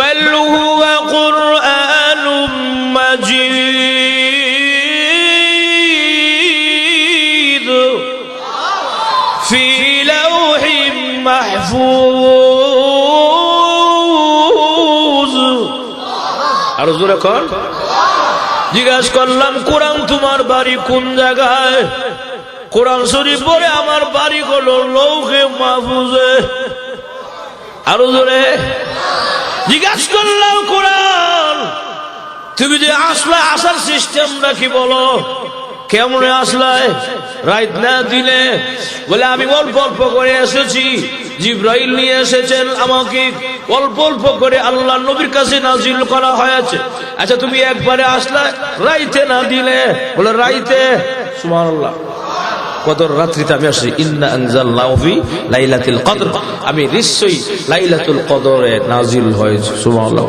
বাল হুয়া কুরআনুম মাজিদ ফি লাওহিম মাহফুজ। আর জোরে কোন? জিজ্ঞাসা করলাম কোরআন তোমার বাড়ি কোন জায়গায়? কোরআন শরীফ পড়ে আমার বাড়ি হলো লৌহে মাহফুজে। আরো জোরে জিজ্ঞাসা করলাম কোরআন তুমি যে আসলে আসার সিস্টেমটা কি বলো, কেমনে আসলায়? রাইত না দিলে বলে আমি অল্প অল্প করে এসেছি, জিবরাইল নিয়ে এসেছেন আমাকে, অল্প অল্প করে আল্লাহ নবীর কাছে নাজিল করা হয়েছে। আচ্ছা তুমি একবারে আসলে রাইতে না দিলে? বলে রাইতে। সুবহানাল্লাহ। কদর রাত্রিতে আমি আসি, ইন্না আনজালনাহু ফি লাইলাতুল কদর, আমি নিশ্চয়ই লাইলাতুল কদরে নাজিল হয়েছে। সুবহানাল্লাহ।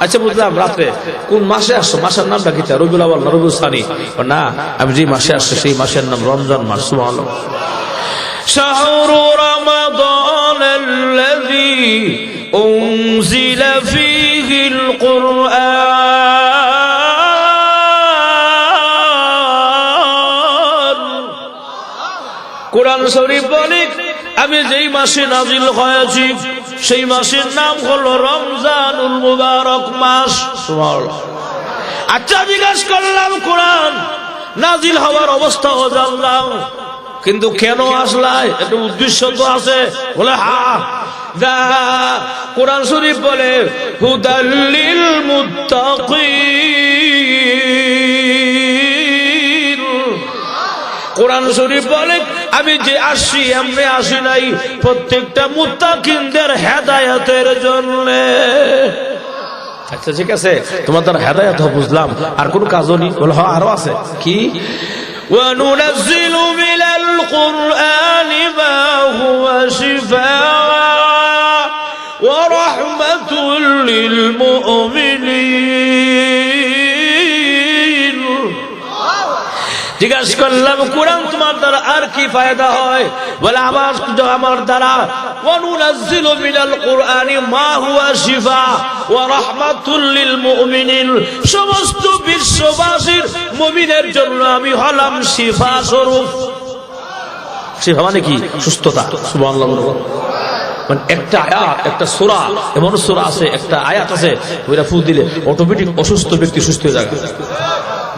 আচ্ছা বুঝলাম, রাতে কোন মাসে আসছো? মাসের নামটা কি? রবিউল আউয়াল না রবিউল সানি? না, আমি যে মাসে আসছি সেই মাসের নাম রমজান মাস। সুবহানাল্লাহ। শাহরু রমাদানাল্লাযী উনজিলা ফীহিল কুরআন। কোরআন শরীফ বলে আমি যেই মাসে নাজিল হয়েছি সেই মাসের নাম হলো রমজানুল মুবারক মাস। সুবহানাল্লাহ। আচ্ছা জিজ্ঞাসা করলাম কোরআন নাজিল হওয়ার অবস্থা জানলাম, কিন্তু কেন আসলাই? একটা উদ্দেশ্য তো আছে। বলে হ্যাঁ, কোরআন শরীফ বলে হুদাল লিল মুত্তাকিন। কোরআন শরীফ বলে আমি যে আসি এমনি আসি নাই, প্রত্যেকটা মুত্তাকিনদের হেদায়েতের জন্য। আচ্ছা ঠিক আছে, তোমার তার হেদায়েত বুঝলাম, আর কোন কাজও নেই? বলে হ্যাঁ আরো আছে। কি? وَنُنَزِّلُ مِنَ الْقُرْآنِ مَا هُوَ شِفَاءٌ وَرَحْمَةٌ لِّلْمُؤْمِنِينَ। জিজ্ঞাসা করলাম কোরআন তোমার দ্বারা আর কি ফায়দা হয়? বলে আমার দ্বারা ওয়ানুনাজ্জিলু মিনাল কুরআনি মা হুয়া শিফা ওয়া রাহমাতুল লিল মুমিনিন, সমস্ত বিশ্ববাসীর মুমিনের জন্য আমি হলাম শিফা স্বরূপ। শিফা মানে কি? সুস্থতা। সুবহানাল্লাহ। মানে একটা আয়াত, একটা সূরা, এমন সূরা আছে, একটা আয়াত আছে ওইটা ফু দিলে অটোমেটিক অসুস্থ ব্যক্তি সুস্থ হয়ে যায়।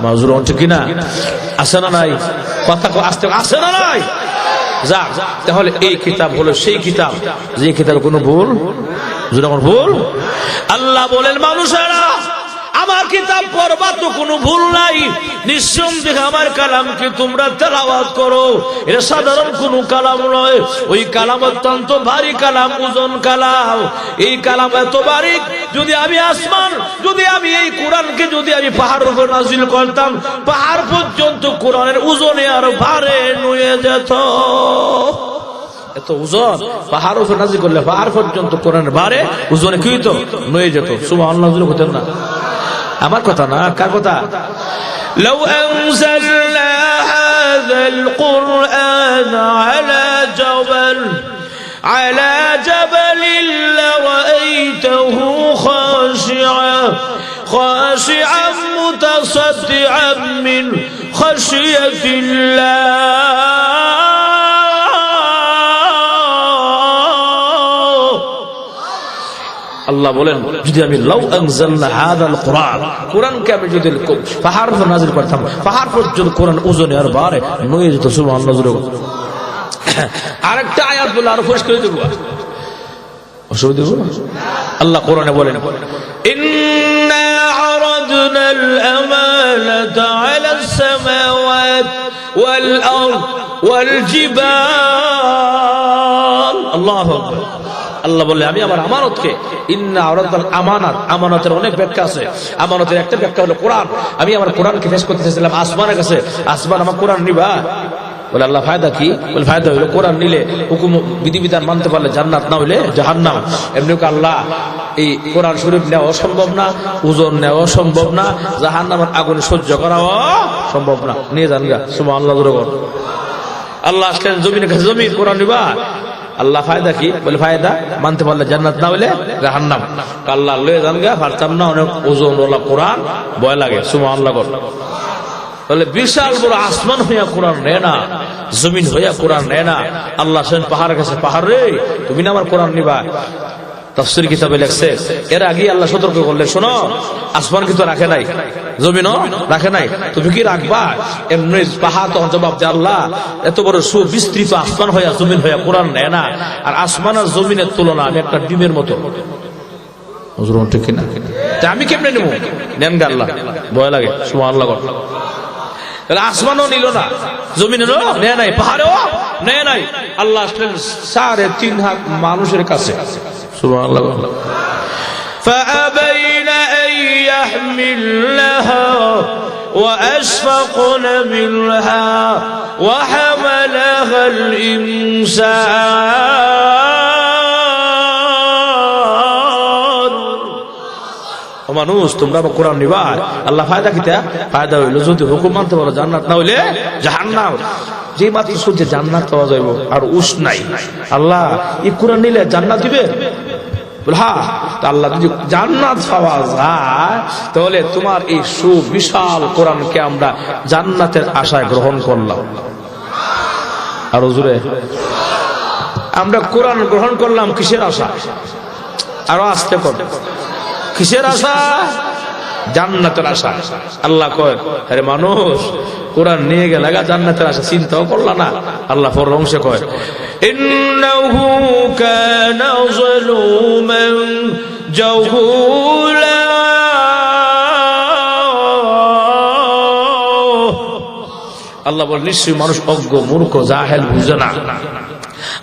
মাজুর হচ্ছে কিনা? আসে না নাই? কথা আসতে আসে না নাই? যাক, তাহলে এই কিতাব হলো সেই কিতাব যে কিতাবের কোনো ভুল যখন ভুল। আল্লাহ বলেন মানুষেরা আমার কিতাব পড়বা তো কোনো ভুল নাই, নিঃসন্দেহে আমার কালামকে তোমরা তেলাওয়াত করো। এটা সাধারণ কোনো কালাম নয়, ওই কালাম অত্যন্ত ভারী কালাম, ওজন কালাম। এই কালাম এত ভারী, যদি আমি আসমান, যদি আমি এই কোরআনকে যদি আমি পাহাড়ের উপর নাজিল করতাম, পাহাড় পর্যন্ত কোরআনের ওজনে আর ভারে নুয়ে যেত। এত ওজন পাহাড় উপর নাজিল করলে পাহাড় পর্যন্ত কোরআনের ভারে ওজনে কি হতো? নুয়ে যেত। সুবহানাল্লাহ হতেন না? আমার কথা না, কার কথা? لو أنزلنا هذا القرآن على جبل لرأيته خاشعا متصدعا من خشية الله। আল্লাহ বলেন যদি আমি লাউ আনজালনা হাযাল কুরআন, কোরআনকে আমি যদি পাহাড় উপর নাযিল করতাম, পাহাড় পর্যন্ত কোরআন ওজনে আর ভারে নুয়ে যেত। সুবহানাল্লাহ। আরেকটা আয়াত বলে আরো ফোর্স করে দেব, অসুবিধা দেব। আল্লাহ কোরআনে বলেন ইন্না আরাদনাল আমানাতা আলাস সামাওয়াত ওয়াল আরদ ওয়াল জিবাল। আল্লাহু আকবার। আল্লাহ বলে আমি আমার আমানতকে, ইন্না আরাদাল আমানাত, আমানতের অনেক ব্যাখ্যা আছে। আমানতের একটা ব্যাখ্যা হলো কোরআন। আমি আমার কোরআনকে পেশ করতে চাইছিলাম আসমানের কাছে, আসমান আমার কোরআন নিবা? বলে আল্লাহ ফায়দা কি? বলে ফায়দা হইলো কোরআন নিলে হুকুম বিধিবিধান মানতে পারলে জান্নাত, না হইলে জাহান্নাম। এমনি আল্লাহ এই কোরআন শরীফ নেওয়া সম্ভব না, ওজন নেওয়া সম্ভব না, জাহান্নামের আগুন সহ্য করাও সম্ভব না। নিয়ে যান গা। সুবহানাল্লাহ। আল্লাহ আসলেন জমিনের কাছে, জমি কোরআন নিবা? আল্লাহ ফায়দা কি বলে, ফায়দা মানতে পারলে জান্নাত, না হলে জাহান্নাম। আল্লাহ লয়ে যান গা, পারতাম না, অনেক ওজন ওলা কোরআন, ভয় লাগে। সুবহানাল্লাহ। বলে বিশাল বড় আসমান হইয়া কোরআন নেয় না, জমিন হইয়া কোরআন নেয় না। আল্লাহ সেন পাহাড়ের কাছে, পাহাড় রে তুমি না আমার কোরআন নিবা। তাফসীর কিতাবে লেখছে, এর আগে আল্লাহ সতর্ক করলেন, শোনো আসমান কিন্তু রাখে নাই, জমিনও রাখে নাই, তুমি কি রাখবা? এমনি পাহাড় তখন জবাব দেয়, আল্লাহ এত বড় সুবিস্তৃত আসমান হইয়া জমিন হইয়া কোরআন নেয় না, আর আসমান আর জমিনের তুলনা আমি একটা ডিমের মতো। ঠিক কিনা? আমি কেমনে নেবো? নেন গা আল্লাহ, ভয় লাগে। সুবহানাল্লাহ। আসমানও নিল না, জমিনেরও নেয় নাই, পাহাড়েও নেয় নাই। আল্লাহ আসলেন 3.5 হাত মানুষের কাছে। সুবহানাল্লাহ। فأبين أن يحملنها وأشفقن منها وحملها الإنسان। মানুষ তোমরা কোরআন নিবা, আল্লাহ ফায়দা কিতা? ফায়দা হইল যদি হুকুম মানতে পারো জান্নাত, না হইলে জাহান্নাম। যে মাত্র শুনছে জান্নাত পাওয়া যাইব আর উস নাই, আল্লাহ এই কোরআন নিলে জান্নাত দিবে। হ্যাঁ, আল্লাহ যদি জান্নাত পাওয়া যায় তাহলে তোমার এই সুবিশাল কোরআনকে আমরা জান্নাতের আশায় গ্রহণ করলাম। আর হুজুরে আমরা কোরআন গ্রহণ করলাম কিসের আশা? আরো আসতে কর, কিসের আশা? জান্নাতের আশা। আল্লাহ কয়, আরে মানুষ কোরআন নিয়ে গেলে জান্নাতের আশা চিন্তাও করলা না। আল্লাহ পরের অংশে কয়, ইন্নাহু কানা যালুমান জাহুলা। আল্লাহ বলেন নিশ্চয়ই মানুষ অজ্ঞ, মূর্খ, জাহেল, বুঝে না।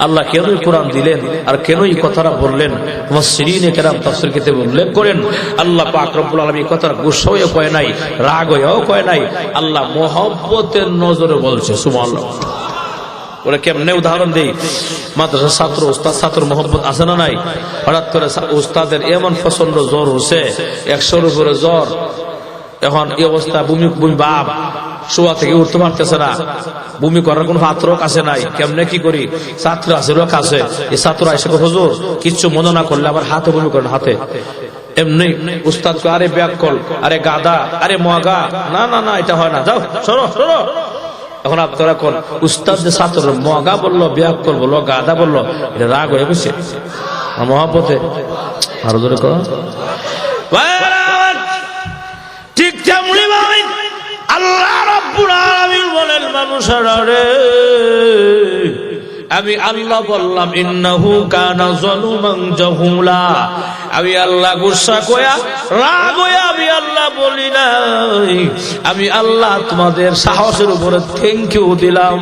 আল্লাহ কেন কোরআন দিলেন আর কেন এই কথাটা বললেন? মুফাসসিরিনে কেরাম তাফসীর কিতাবে উল্লেখ করেন, আল্লাহ পাক রব্বুল আলামিন এই কথাটা গুসা হয়ে কয় নাই, রাগ হয়েও কয় নাই, আল্লাহ মহব্বতের নজরে বলছে। সুবহানাল্লাহ। ওরা কেমনে উদাহরণ দেই, মাদ্রাসা ছাত্র, উস্তাদ ছাত্র মহব্বত আছে না নাই? হঠাৎ করে উস্তাদের এমন প্রচন্ড জ্বর হচ্ছে, 100-এর উপরে জ্বর, এখন এই অবস্থা, বমি ভাব, শোয়া থেকে উঠতে পারতেছে না, বমি করার কোন পাত্র কাছে নাই, কেমনে কি করি? ছাত্র আছে কাছে, এই ছাত্র এসে হুজুর কিচ্ছু মনে না করলে আমার হাতে বমি করেন, হাতে। এমনি উস্তাদ, আরে ব্যাককল, আরে গাদা, আরে মগা, না না না এটা হয় না, যাও সরো সরো। এখন আপনারা কোন উস্তাদ যে ছাত্র মগা বললো, ব্যাককল বললো, গাদা বললো, এটা রাগ হয়ে গেছে মহাপতে। আরো জোরে কর। ঠিক তেমনি ভাই আল্লাহ রাব্বুল আলামিন বলেন, মানুষেরা রে আমি আল্লাহ বললাম ইন্নাহু কানা যালুমান জাহুলা। আমি আল্লাহ গুসা কয়া, রাগ হইয়া আমি আল্লাহ বলি নাই। আমি আল্লাহ তোমাদের সাহসের উপরে থ্যাংক ইউ দিলাম,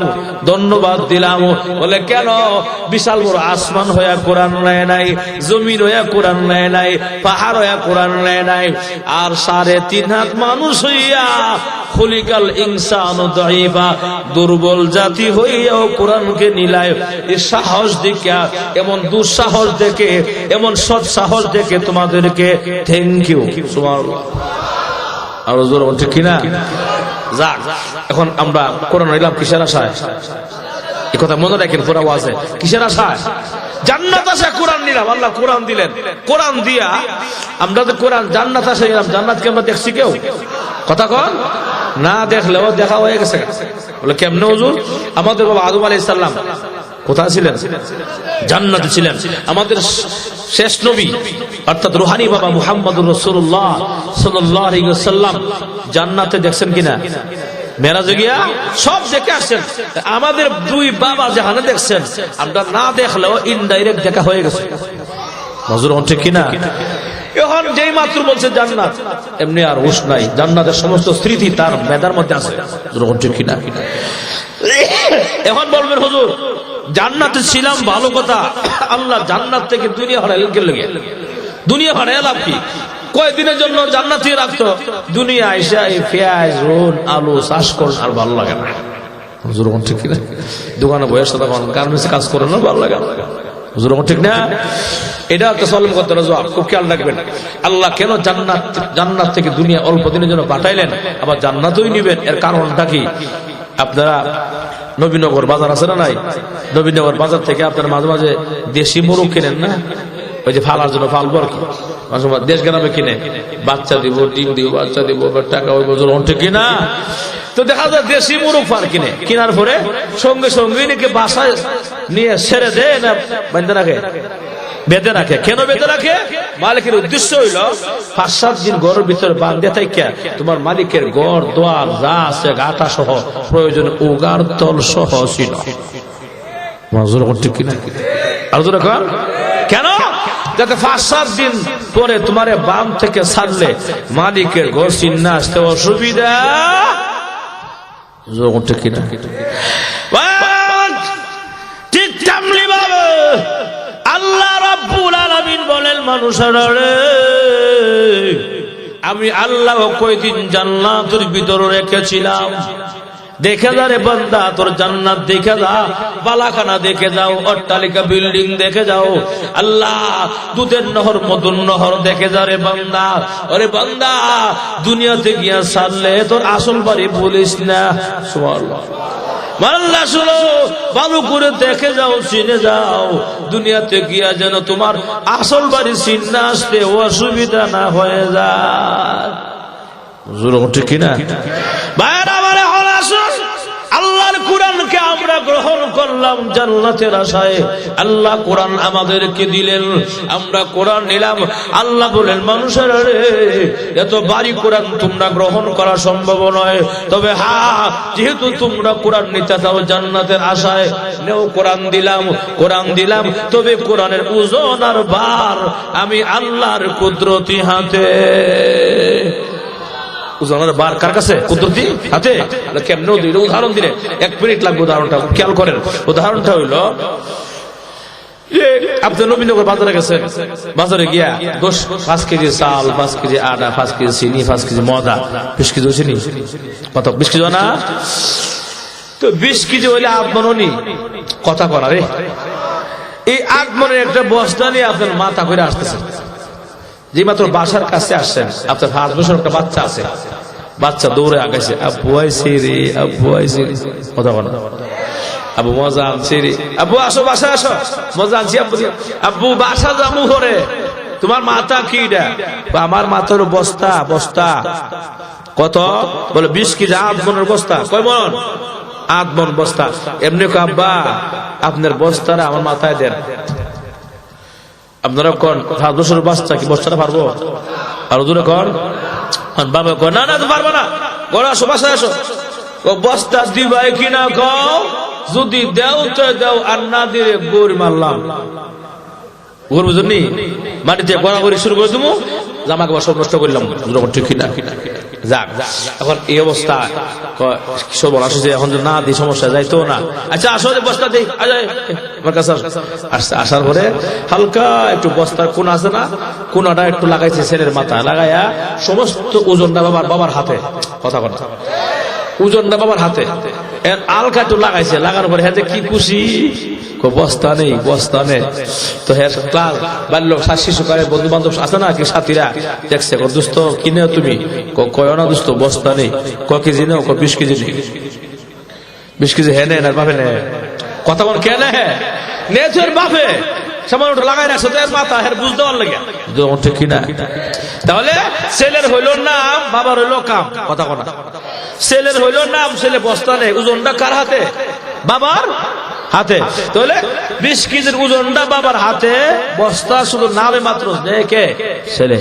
ধন্যবাদ দিলাম। বলে কেন? বিশাল বড় আসমান হইয়া কোরআন নেয় নাই, জমিন হইয়া কোরআন নেয় নাই, পাহাড় হইয়া কোরআন নেয় নাই, আর 3.5 হাত মানুষ হইয়া খুলিকাল ইনসানু দাঈফা, দুর্বল জাতি হইয়াও কোরআনকে নিলায়। এই সাহস দেখে, এমন দুঃসাহস দেখে, এমন সৎ সাহস দেখে তোমাদেরকে থ্যাংক ইউ। সুবহানাল্লাহ। আর জোর ঠিক কিনা? যাক, এখন আমরা কোরআন নিলাম কিসের আশায়? এই কথা মনে রাখেন, পুরা ওয়াজে কিসের আশায়? জান্নাত আশা কোরআন নিলাম, আল্লাহ কোরআন দিলেন। কোরআন দিয়া আমরা তো কোরআন জান্নাত আশা গেলাম, জান্নাতকে আমরা দেখছি কেউ? কথা কন না, দেখলেও দেখা হয়ে গেছে। বলে কেমনে হুজুর? আমাদের বাবা আদম আলাইহিস সালাম কোথায় ছিলেন? জান্নাতে ছিলেন। আমাদের শেষ নবী অর্থাৎ রুহানি বাবা মুহাম্মদুর রাসূলুল্লাহ সাল্লাল্লাহু আলাইহি ওয়াসাল্লাম জান্নাতে দেখছেন কিনা? মেরাজে গিয়া সব দেখে আসছেন। আমাদের 2 বাবা জাহানে দেখছেন, আমরা না দেখলেও ইনডাইরেক্ট দেখা হয়ে গেছে। হুজুর ঠিক কিনা? এখন যেই মাত্র বলছে জান্নাত, এমনি আর হুঁশ নাই, জান্নাতের সমস্ত স্মৃতি তার মেধার মধ্যে আছে। ঠিক কিনা? এখন বলবেন হুজুর জান্নাতে ছিলাম ভালো কথা, আল্লাহ জান্নাত থেকে দুনিয়া হারাইলেন কে লাগে? দুনিয়া হারাই লাভ কি? কয়দিনের জন্য জান্নাতে রাখতো, দুনিয়া আইসা এই পেঁয়াজ, রসুন, আলু চাষ করেন আর ভালো লাগে না। হুজুর ঠিক কিনা? দোকানে বয়স গার্মেন্টসে কাজ করেন না, ভালো লাগে না। হুজুর ঠিক না? এটা একটা সলম করতে জবাব, খুব খেয়াল রাখবেন। আল্লাহ কেন জান্নাত থেকে দুনিয়া অল্প দিনের জন্য পাঠাইলেন, আবার জান্নাতই নিবেন, এর কারণটা কি? আপনারা নবীনগর বাজার আছে না নাই? নবীনগর বাজার থেকে আপনারা মাঝে মাঝে দেশি মোরগ কিনেন না? ওই যে ফালার জন্য ফালবো আর কি, মাঝে মাঝে দেশ গ্রামে কিনে, বাচ্চা দিব, ডিম দিব, বাচ্চা দিব, টাকা ওই বছর অন্টে কিনা। তো দেখা যায় দেশি মোরগ ফার কিনে, কেনার পরে সঙ্গে সঙ্গে নাকি বাসায় নিয়ে ছেড়ে দেয় না বেঁধে রাখে, বেঁধে রাখে। কেন বেঁধে রাখে? মালিকের উদ্দেশ্য হইল 5-7 দিন ঘরের ভিতরে বাঁধে থাকে তোমার মালিকের ঘর দোয়ার যা আছে গাটা সহ প্রয়োজন উগার তল সহ ছিল। আর কেন? যাতে 5-7 দিন পরে তোমার বাম থেকে ছাড়লে মালিকের ঘর চিন্না আসতে অসুবিধা। ঠিক তেমনি ভাবে আল্লাহ রাব্বুল আলামিন বলেন, মানুষেরা রে, আমি আল্লাহ কয়দিন জান্নাতের ভিতরে রেখেছিলাম। দেখে যা রে বান্দা, তোর জান্নাত দেখে যা, বালাখানা দেখে যাও, অট্টালিকা বিল্ডিং দেখে যাও। আল্লাহ দুধের নহর মধুর নহর দেখে যা রে বান্দা। আরে বান্দা, দুনিয়াতে গিয়া ছাড়লে তোর আসল বাড়ি বলিস না। সুবহানাল্লাহ। আল্লাহ শুনো, ভালো করে দেখে যাও, চিনে যাও, দুনিয়াতে গিয়া যেন তোমার আসল বাড়ি চিন্না আসতে অসুবিধা না হয়ে যায়। ঠিক কিনা? আল্লাহর কোরআনকে আমরা গ্রহণ করলাম জান্নাতের আশায়। আল্লাহ কোরআন আমাদেরকে দিলেন, আমরা কোরআন নিলাম। আল্লাহ বলেন, মানুষের রে, এত বাড়ি কোরআন তোমরা গ্রহণ করা সম্ভব নয়, তবে যেহেতু তোমরা কোরআন নিতে চাও জান্নাতের আশায়, নেও কোরআন দিলাম, কোরআন দিলাম। তবে কোরআনের ওজন আর ভার আমি আল্লাহর কুদরতি হাতে। বার কার কাছে? কুদরতি হাতে। কেমন উদাহরণ দিলে 1 মিনিট লাগবে, উদাহরণটা খেয়াল করেন। উদাহরণটা হইল, আপনি নবীনগর বাজারে গেছেন, বাজারে গিয়া 5 কেজি চাল, 5 কেজি আটা, 5 কেজি চিনি, 5 কেজি ময়দা, 20 কেজি চিনি, কত 20 কেজি না? তো 20 কেজি হইলে 8 মণ নি, কথা করা রে। এই 8 মণের একটা বস্তা নিয়ে আপনার মাথা করে আসতেছেন। যে মাত্র বাসার কাছে আসছেন, আপনার 5 বছর একটা বাচ্চা আছে, বাচ্চা দৌড়ে আগাইছে, আব্বু আইছে রে, আব্বু আইছে রে, কথা বলা, আব্বু মজা আনছে রে, আব্বু আসো বাসা আসো, মজা আনছি আব্বু। আব্বু বাসা যাবো করে, তোমার মাথা কি? আমার মাথার বস্তা। বস্তা কত? বলে 20 কেজি 8 মণের বস্তা। কয় মণ? 8 মণ বস্তা। এমনি আব্বা আপনার বস্তারা আমার মাথায় দেন। আপনারা কোন 5 বছরের বাচ্চা কি বস্তাটা পারবো? আর দূরে কোন বাবা কয়, না না, তো পারবো না, ঘরে আসো, বাসায় আসো। বস্তা দিবাই কিনা কও? যদি দেও তো দেও, আর না দিয়ে গড়ি মারলাম। গড় বুঝুনি, মাটিতে গড়াগড়ি শুরু করে দেবো, জামা কাপড় সব নষ্ট করলাম। ঠিক কিনা? যাক, এখন এই অবস্থা কিশোর বল আসছে, এখন না দিই সমস্যা যাইতো না। আচ্ছা আসো, বস্তা দিই, আমার কাছে আসছে। আসার পরে হালকা একটু বস্তার কোন আছে না, কোনটা একটু লাগাইছে ছেলের মাথা, লাগাইয়া সমস্ত ওজনটা বাবার হাতে, কথা কথা, ওজনটা বাবার হাতে আলকা একটু লাগাইছে। লাগার পরে হ্যাঁ কি খুশি, বস্তা নেই, বস্তা নেই। তো হ্যাঁ ক্লাস বাল্য শিশুকালের বন্ধু বান্ধব আছে না কি, সাথীরা দেখছে, দোস্ত কিনে তুমি, কয় না দোস্ত বস্তা নেই, ক কেজি নেও, 20 কেজি নেই, 20 কেজি হ্যাঁ নেন, আর বাপে নে, কথা বল কে নেয় নে, তোর বাপে সামান্য লাগাই রাখছো তো এর মাথা, হ্যাঁ বুঝতে পার লাগে ঠিক কিনা? তাহলে ছেলের হইল নাম, বাবার হইল কাম, কথা কথা। ছেলের হইল নাম, ছেলে বস্তা নেই, ওজনটা কার হাতে? বাবার হাতে। তাহলে 20 কেজির ওজনটা বাবার হাতে, বস্তা শুধু নামে মাত্র দেখে ছেলে।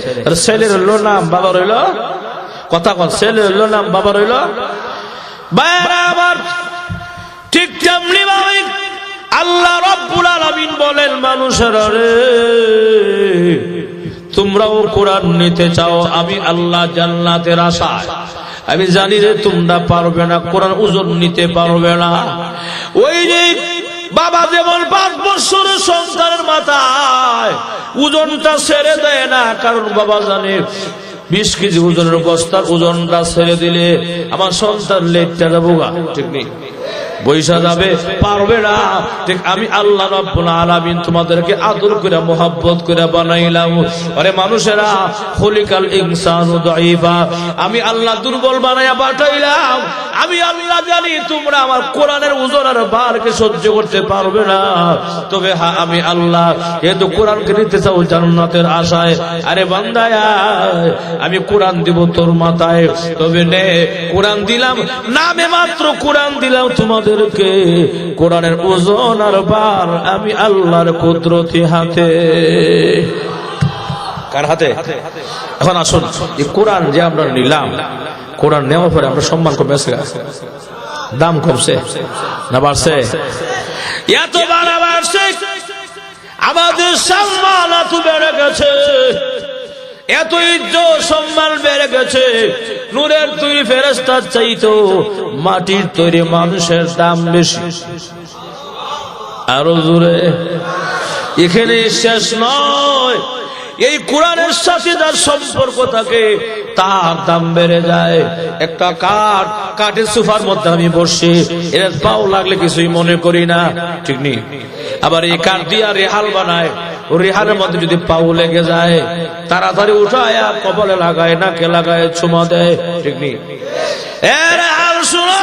ছেলের হইল নাম, বাবার হইল, কথা কন, ছেলের হইল নাম, বাবার হইল। ঠিক তেমনি ভাবে আল্লাহ রাব্বুল আলামিন বলেন, মানুষেরা রে, তোমরাও কোরআন নিতে চাও, আমি আল্লাহ জান্নাতের আশায়। আমি জানি রে তোমরা পারবে না, কোরআন ওজন নিতে পারবে না। ওই যে বাবা যেমন 5 বছরের সন্তানের মাথায় ওজনটা ছেড়ে দেয় না, কারণ বাবা জানে 20 কেজি ওজনের বস্তার ওজনটা ছেড়ে দিলে আমার সন্তান লেটটা যাবো, ঠিক নেই, বৈশা যাবে, পারবে না। ঠিক আমি আল্লাহ রাব্বুল আলামিন তোমাদেরকে আদর করে মোহাব্বত করে বানাইলাম। আরে মানুষেরা, খলিকাল ইনসানু দাঈফা, আমি আল্লাহ দুর্বল বানাইয়া পাঠাইলাম। আমি আল্লাহ জানি তোমরা আমার কোরআনের ওজন আর ভারকে সহ্য করতে পারবে না, তবে হ্যাঁ আমি আল্লাহ যেহেতু কোরআনকে নিতে চাও জান্নাতের আশায়, আরে বান্দা আমি কোরআন দিব তোর মাথায়, তবে নে কোরআন দিলাম নামে মাত্র, কোরআন দিলাম তোমাদেরকে, কোরআনের ওজন আর ভার আমি আল্লাহর কুদরতি হাতে। কার হাতে? এখন আসুন এই কোরআন যে আমরা নিলাম, কোরআন নেওয়ার পরে আমরা সম্মান কমেছে, দাম কমছে না বাড়ছে? এত বাড়ছে, আমাদের সম্মান এত বেড়ে গেছে, এত ইজ্জত সম্মান বেড়ে গেছে। নূরের তৈরি ফেরেশতার চাইতো মাটির তৈরি মানুষের দাম বেশি। আরো জোরে। এখানে শেষ নয়, এই কোরআনের সাথে যার সম্পর্ক থাকে তার দাম বেড়ে যায়। একটা কাঠের সোফার মধ্যে আমি বসছি, এর পাও লাগলে কিছুই মনে করি না, ঠিক নেই? আবার এই কাঠ দিয়া রেহাল বানায়, ও রেহালের মধ্যে যদি পাও লেগে যায় তাড়াতাড়ি উঠায় কপালে লাগায়, নাকে লাগায়, চুমা দেয়, ঠিক নেই? রেহাল শুনো,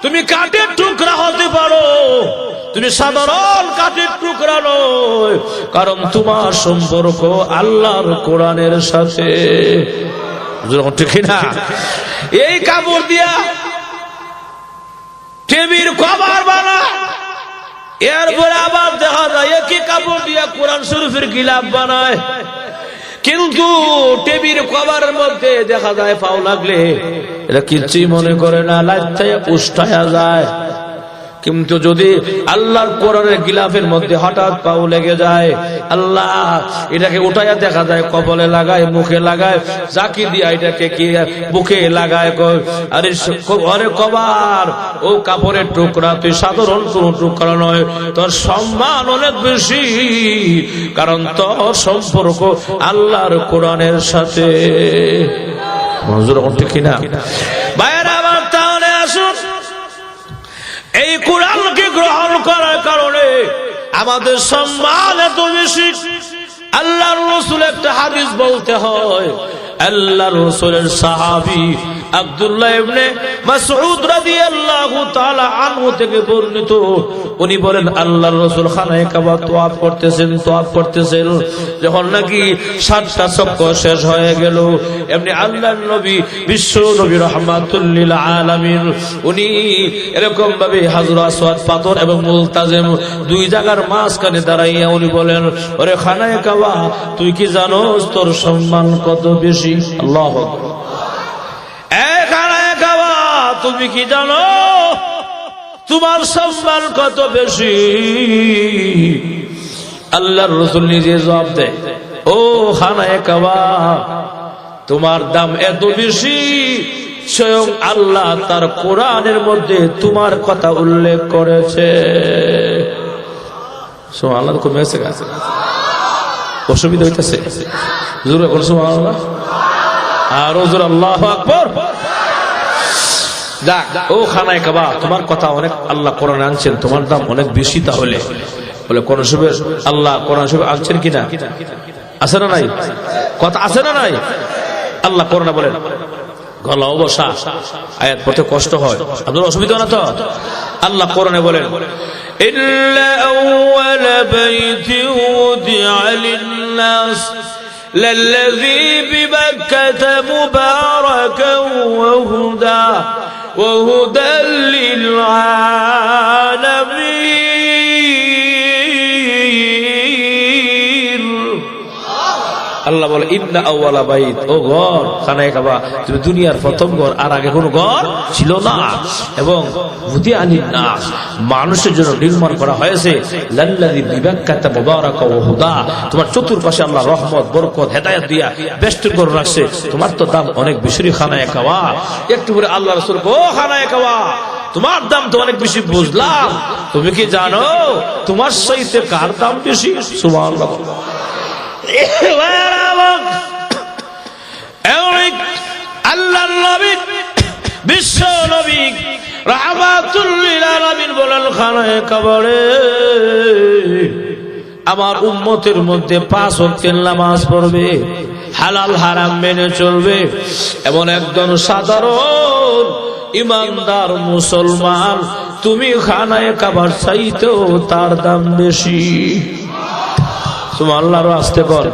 তুমি কাঠের টুকরা হতে পারো, তুমি সাধারণ কাঠের টুকরা নয়, কারণ তোমার সম্পর্ক আল্লাহর কোরআনের সাথে, ঠিক না? এই কাপড় দিয়া টেবিল কভার বানায়, এরপরে আবার দেখা যায় একই কাপড় দিয়া কোরআন শরীফের গিলাফ বানায়, কিন্তু টেবিল কভারের মধ্যে দেখা যায় পাও লাগলে এটা কিছুই মনে করে না, লাইতে উষ্টায়া যায়। কিন্তু যদি আল্লাহর কোরআনের গিলাফের মধ্যে হঠাৎ পাও লেগে যায়, আল্লাহ এটাকে উঠাইয়া দেখা যায় কপালে লাগায়, মুখে লাগায়, জাকি দিয়া এটাকে কি মুখে লাগায়, আরে কবার ও কাপড়ের টুকরা, তুই সাধারণ কোন টুকরা নয়, তোর সম্মান অনেক বেশি, কারণ তোর সম্পর্ক আল্লাহর কোরআনের সাথে। মঞ্জুর ঠিক কিনা ভাইয়েরা আমার? তাহলে আসুন, এই কোরআনকে গ্রহণ করার কারণে আমাদের সম্মান এত বেশি। আল্লাহর রাসূল একটা হাদিস বলতে হয়, আল্লাহর রাসূলের সাহাবী আব্দুল্লাহ ইবনে মাসউদ রাদিয়াল্লাহু তাআলা আনহু থেকে বর্ণিত, উনি বলেন আল্লাহর রাসূল খানায়ে কাবা তওয়াফ করতেছেন, যখন নাকি 7টা চক্কর শেষ হয়ে গেল, এমনি আল্লাহর নবী বিশ্ব নবী রাহমাতুল লিল আলামিন উনি এরকম ভাবে হাজর আসওয়াদ পাথর এবং মুলতাজিম দুই জায়গার মাঝখানে দাঁড়াইয়া উনি বলেন, ওরে খানায়ে কাবা, তুই কি জানোস তোর সম্মান কত বেশি? আল্লাহু আকবার। তুমি কি জানো তোমার সম্মান কত বেশি? আল্লাহর রাসূল নিজে জবাব দেয়, ও খানায়ে কাবা, তোমার দাম এত বেশি, স্বয়ং আল্লাহ তার কোরআনের মধ্যে তোমার কথা উল্লেখ করেছে। সুবহানাল্লাহ। কমেছে গেছে, অসুবিধা হইতেছে, জোরে বল সুবহানাল্লাহ, আর জোরে আল্লাহু আকবার। ও খানায়ে কাবা, তোমার কথা অনেক আল্লাহ কোরআনে আনছেন, তোমার দাম অনেক বেশি। তাহলে বলে কোন শরীফে আল্লাহ কোরআন শরীফে আনছেন কিনা? আছে না নাই? কথা আছে না নাই? আল্লাহ কোরআনে বলেন, গলা অবসা আয়াত পড়তে কষ্ট হয়, আপনার অসুবিধা না তো? আল্লাহ কোরআনে বলেন, ইল্লা আউয়াল বাইতি উদিআ লিন-নাস লাল্লাযী বিবাক্কাতা মুবারাকান ওয়া হুদা وهدى للعالمين। আল্লাহ বলে, ইন্না আউয়ালা বাইত, ও ঘর খানায়ে কাবা, তুমি দুনিয়ার প্রথম ঘর, আর আগে কোনো ঘর ছিল না, এবং উদিআ লিন-নাস, মানুষের জন্য নির্মাণ করা হয়েছে, লাল্লাযী বিবাক্কাতা মুবারাকান ওয়া হুদা, তোমার চতুর্পাশে আল্লাহ রহমত, বরকত, হেদায়েত দিয়া বেষ্টন করে রাখছে, তোমার তো দাম অনেক বেশি খানায়ে কাবা। একটু করে আল্লাহ রাসূল, ও খানায়ে কাবা, তোমার দাম তো অনেক বেশি, বুঝলাম, তুমি কি জানো তোমার চাইতে কার দাম বেশি? সুবহানাল্লাহ। আল্লাহর নবী বিশ্ব নবী রাহমাতুল লিল আলামিন বলেন, খানায়ে কাবা রে, আমার উম্মতের মধ্যে 5 ওয়াক্তের নামাজ পড়বে, হালাল হারাম মেনে চলবে, এমন একজন সাধারণ ইমানদার মুসলমান, তুমি খানায় কাবার চাইতেও তার দাম বেশি। সুবহানাল্লাহ, আসতে কর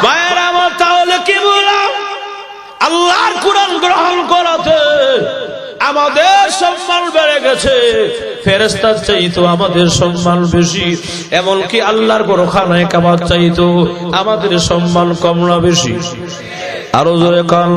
ভাইয়েরা আমার। তাহলে কি বললাম? আল্লাহর কোরআন গ্রহণ করাতে আমাদের সম্মান বেড়ে গেছে, ফেরেশতার চাইতো আমাদের সম্মান বেশি। এমনকি আল্লাহর ঘরখানায় কাবা চাইতো আমাদের সম্মান কম না বেশি? আরো জোরে কান।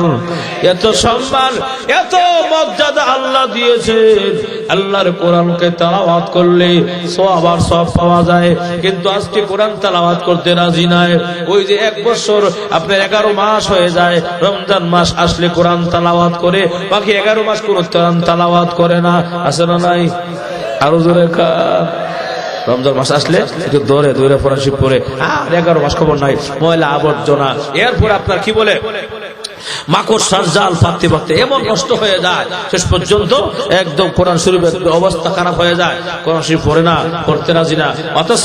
এত সম্মান, এত মর্যাদা আল্লাহ দিয়েছেন। আল্লাহর কোরআনকে তেলাওয়াত করলে সওয়াব আর সওয়াব পাওয়া যায়, কিন্তু আজকে কোরআন তেলাওয়াত করতে রাজি নাই। ওই যে 1 বছর আপনার 11 মাস হয়ে যায়, রমজান মাস আসলে কোরআন তেলাওয়াত করে, বাকি 11 মাস কোরআন তেলাওয়াত করে না। আছে না নাই? আরো জোরে কান। রমজান মাস আসলে একটু দৌড়ে দৌড়ে ফরাসি পরে, আর 11 মাস খবর নাই, ময়লা আবর্জনা। এরপর আপনার কি বলে মাকড়সার জাল পাততে পাততে এমন নষ্ট হয়ে যায়, শেষ পর্যন্ত একদম কোরআন শরীফের অবস্থা খারাপ হয়ে যায়। কোরআন শরীফ পড়ে না, পড়তে রাজি না। অথচ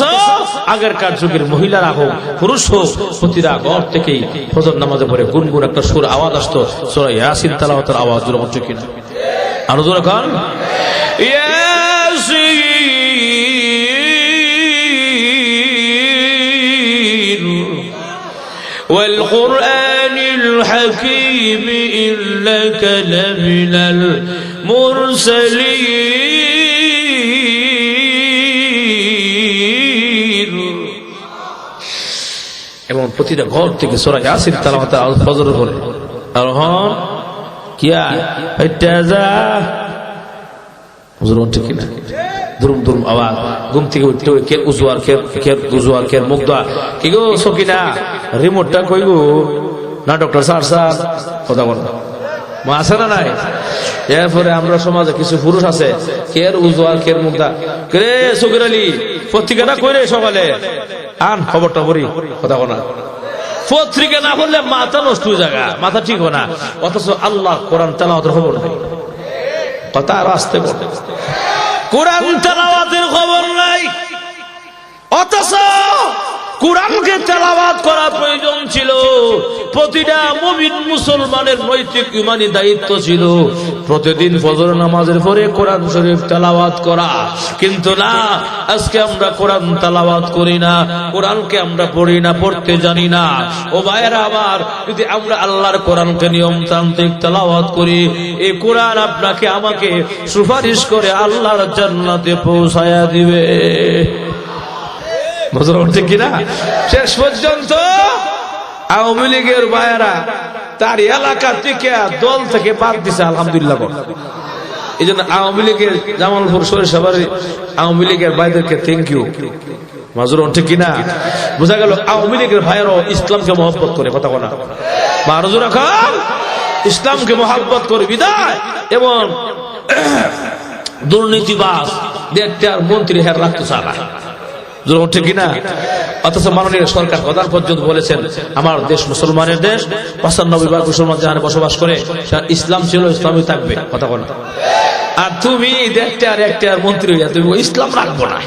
আগেরকার যুগের মহিলারা হোক পুরুষ হোক, প্রতিটা ঘর থেকেই ফজর নামাজে পড়ে গুনগুন একটা সুর আওয়াজ আসতো, সূরা ইয়াসিন তেলাওয়াতের আওয়াজ। জোরে হচ্ছে কিনা? আরো জোরে কান। والقرآن الحكيم إنك لمن المرسلين। এবং প্রতিটা ঘর থেকে সূরা ইয়াসিন তেলাওয়াত ফজর করে। আর হন কিয়া ইত্তাজা হুজুর ঠিক কিনা? দুরুম দুরুম আওয়াজ, ঘুম থেকে উঠতে কে উজুয়ার কে মুগ্ধা কি গো সকিনা, রিমোটটা কই গো? না ডক্টর স্যার স্যার কথা বল মা আছে না নাই? এরপরে আমরা সমাজে কিছু পুরুষ আছে, কের উজুয়ার কের মুগ্ধা কে সকির আলী পত্রিকাটা কইরে সকালে আন খবরটা পড়ি, কথা বলা। পত্রিকা না বললে মাথা নষ্ট হয়ে জায়গা, মাথা ঠিক হয় না। অথচ আল্লাহ কোরআন তেলাওয়াতের খবর নাই, কথা আরো আসতে বল। কোরআন তেলাওয়াতের খবর নাই, অথচ কোরআনকে তেলাওয়াত করা প্রয়োজন ছিল। প্রতিটা মুমিন মুসলমানের নৈতিক ইমানি দায়িত্ব ছিল প্রতিদিন ফজর নামাজের পরে কোরআন শরীফ তেলাওয়াত করা। কিন্তু না, আজকে আমরা কোরআন তেলাওয়াত করি না, কোরআনকে আমরা পড়ি না, পড়তে জানি না। ও ভাইয়েরা আমার, যদি আমরা আল্লাহর কোরআনকে নিয়মতান্ত্রিক তেলাওয়াত করি, এই কোরআন আপনাকে আমাকে সুপারিশ করে আল্লাহর জান্নাতে পৌঁছায়া দিবে। কিনা? শেষ পর্যন্ত আওয়ামী লীগের ভাইয়েরা তার এলাকা থেকে দল থেকে বাদ দিছে, আলহামদুলিল্লাহ। এই জন্য আওয়ামী লীগের জামালপুর সরিষাবাড়ি আওয়ামী লীগের ভাইদেরকে থ্যাংক ইউ। মাজুর ঠিক কিনা? বোঝা গেল আওয়ামী লীগের ভাইয়েরাও ইসলামকে মহব্বত করে, কথা বলা মারজুর রাখান ইসলামকে মহব্বত করে বিদায়। এবং দুর্নীতিবাজ দেড়টার মন্ত্রী হের রাখতে চালায়, ঠিক কিনা? অথচ মাননীয় সরকার প্রধান পর্যন্ত বলেছেন আমার দেশ মুসলমানের দেশ, 95% মুসলমান যেখানে বসবাস করে ইসলাম ছিল, ইসলামই থাকবে, কথা বলা। আর তুমি একটা মন্ত্রী হইয়া তুমি ইসলাম রাখবো না,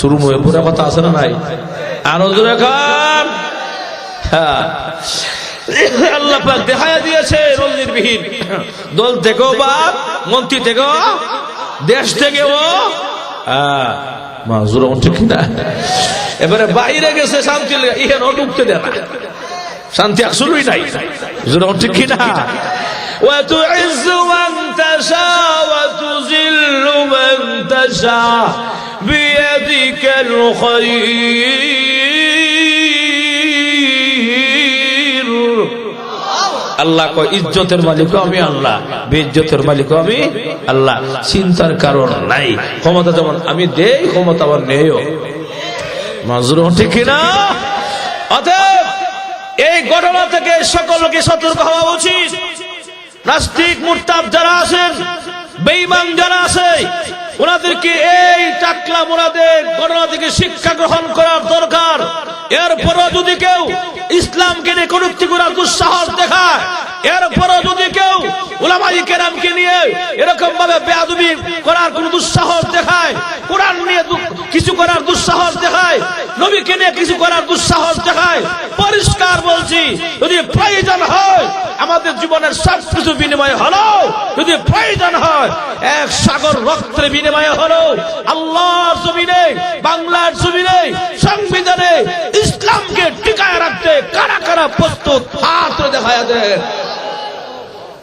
শুরু হয়ে পুরো কথা আছে না নাই? আরো জোরে খান। আল্লাহ পাক দেখাইয়া দিয়েছে নজিরবিহীন, দল থেকেও বা মন্ত্রী থেকেও দেশ থেকেও ঠিক না। এবারে বাইরে গেছে শান্তি, ইহেন ঢুকতে দেয় না, শান্তি আসলেই নাই, ঠিক কিনা? وتعز من تشاء وتذل من تشاء بيدك الخير। আল্লাহ কয় ইজ্জতের মালিক আমি আল্লাহ, বেইজ্জতের মালিক আমি আল্লাহ। চিন্তার কারণ নাই, ক্ষমতা যেমন আমি দেই, ক্ষমতা আবার নেইও। মাজরুম ঠিক কিনা? অতএব এই ঘটনা থেকে সকলকে সতর্ক হওয়া উচিত। নাস্তিক মুরতাদ যারা আছেন, বেঈমান যারা আছে, ওনাদেরকে এই টাকলা মোনাদের ঘটনা থেকে শিক্ষা গ্রহণ করার দরকার। এরপরও যদি কেউ ইসলামকে নিয়ে কটূক্তি করার দুঃসাহস দেখায়, এরপরও যদি কেউ উলামায়ে কেরামকে নিয়ে এরকম ভাবে বেয়াদবি করার কোন দুঃসাহস দেখায়, কোরআন নিয়ে কিছু করার দুঃসাহস দেখায়, নবীকে নিয়ে কিছু করার দুঃসাহস দেখায়, পরিষ্কার বলছি, যদি প্রয়োজন হয় আমাদের জীবনের সবকিছু বিনিময় হলো, যদি প্রয়োজন হয় এক সাগর রক্তের বিনিময় হলো, আল্লাহর জমিনে, বাংলার জমিনে, সংবিধানে ইসলামকে টিকায় রাখতে কারা কারা প্রস্তুত হাত দেখায় দেয়।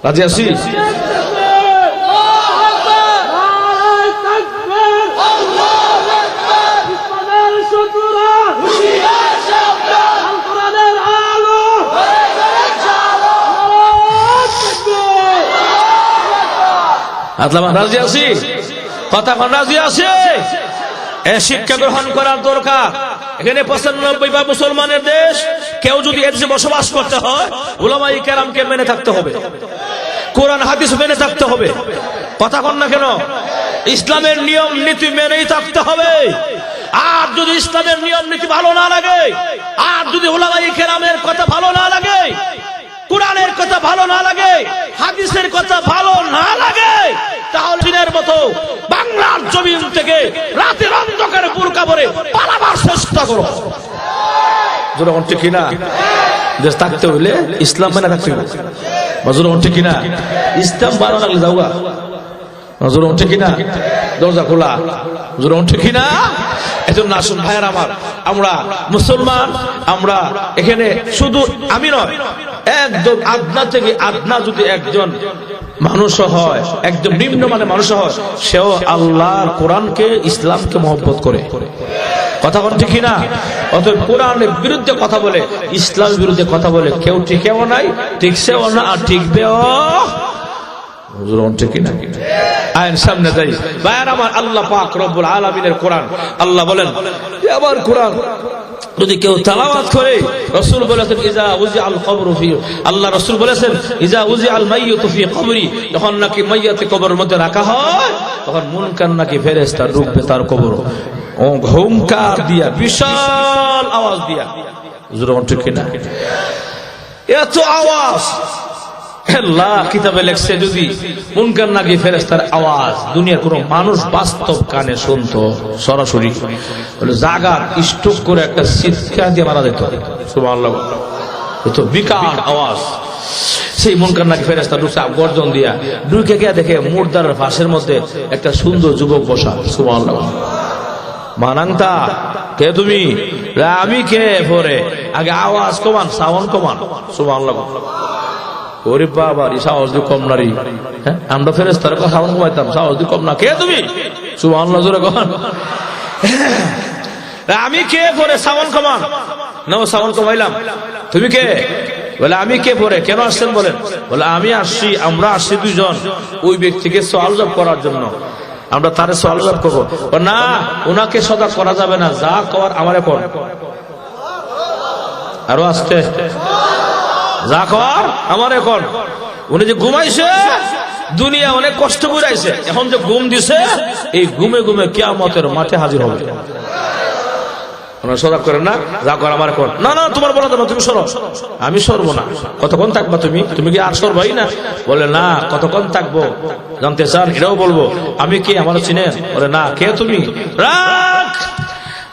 রাজি আছি? রাজি আছি? কথা রাজি আছে? এ শিক্ষা গ্রহণ করার দরকার। এখানে 95 মুসলমানের দেশ, কেউ যদি এদেশে বসবাস করতে হয় উলামায়ে কেরামকে মেনে থাকতে হবে, কোরআন হাদিস মেনে থাকতে হবে। কথা কন না কেন? ইসলামের নিয়ম নীতি মেনেই থাকতে হবে। আর যদি ইসলামের নিয়ম নীতি ভালো না লাগে, আর যদি উলামায়ে কেরামের কথা ভালো না লাগে, কোরআনের কথা ভালো না লাগে, হাদিসের কথা ভালো না লাগে, তাহলে দিনের মতো বাংলার জমিন থেকে রাতের অন্ধকারে বুরকা পরে পালাবার চেষ্টা করো। জোর ঠিক কিনা? দেশ থাকতে হইলে ইসলাম মেনে থাকতে হবে। জোর ঠিক কিনা? ইসলাম ভালো লাগলে যাওগা। জোর ঠিক কিনা? দরজা খোলা। জোর ঠিক কিনা? এজন্য আসুন ভাইয়ের আমার, আমরা মুসলমান, আমরা এখানে শুধু আমি নয়, একদম আদনা থেকে আদনা যদি একজন মানুষ হয়, একদম নিম্নমানের মানুষ হয়, সেও আল্লাহর কোরআনকে, ইসলামকে মহব্বত করে। কথা বল ঠিক না? অতএব কোরআনের বিরুদ্ধে কথা বলে, ইসলামের বিরুদ্ধে কথা বলে কেউ টিকেও নাই, টিকছেও না, আর টিকবেও ঠিক না। আইন সামনে যাই ভাইয়ার আমার, আল্লাহ পাক রব্বুল আলামিনের কোরআন, আল্লাহ বলেন আবার কোরআন যদি কেউ তেলাওয়াত করে, রাসূল বলেছেন ইজা উজিআল কবরু ফি, আল্লাহ রাসূল বলেছেন ইজা উজিআল মাইয়িতু ফি কবরি, যখন নাকি মাইয়াতে কবরের মধ্যে রাখা হয়, তখন মুনকার নাকি ফেরেশতা ঢুকবে তার কবর, ও হুঙ্কার দিয়া, বিশাল আওয়াজ দিয়া। জোরে ঠিক কিনা? এত আওয়াজ আল্লাহ কিতাবে লেখছে, যদি মুনকার নাকি ফেরেশতার আওয়াজ দুনিয়ার কোন মানুষ বাস্তব কানে শুনতো সরাসরি, বলে জাগার স্ট্রোক করে একটা চিৎকার দিয়ে মারা যেত। সুবহানাল্লাহ। এত বিকট আওয়াজ। সেই মুনকার নাকি ফেরেশতা ঢুকছে গর্জন দিয়া, ঢুকে গিয়ে দেখে মুর্দার ফাঁসের মধ্যে একটা সুন্দর যুবক বসা। সুবহানাল্লাহ। মানাংতা কে তুমি? আমি কে? পরে আগে আওয়াজ কমান, সাউন্ড কমান। সুবহানাল্লাহ। ওরে বাবা, সাহস দি কম নারী, হ্যাঁ আমরা ফেরেশতার কথা সাউন্ড কমাইতাম, সাহস দি কম না। কে তুমি? সুবহানাল্লাহ জোরে কমান। আমি কে? পরে সাউন্ড কমান। না সাউন্ড কমাইলাম। তুমি কে? বলে আমি কে? পরে কেন আসছেন বলেন? বলে আমি আসছি, আমরা আসছি দুইজন ওই ব্যক্তিকে সওয়াল জবাব করার জন্য, আমরা তারে সওয়াল জবাব করবো। না, ওনাকে সদা করা যাবে না, যা কর আমার এখন। আরো আসতে, যা কর আমার এখন। উনি যে ঘুমাইছে, দুনিয়া অনেক কষ্ট করে আইছে, এখন যে ঘুম দিছে, এই ঘুমে ঘুমে কিয়ামতের মাঠে হাজির হবে। সদা করেন না, যা কর আমার এখন। না না, তোমার বলা যাবে, তুমি সরো। আমি সরবো না। কতক্ষণ থাকবা তুমি? তুমি কি আর সরবাই না? বলে না, কতক্ষণ থাকবো জানতে চান? এটাও বলবো। আমি কে? আমার চিনেন? বলে না। কে তুমি? রাখ,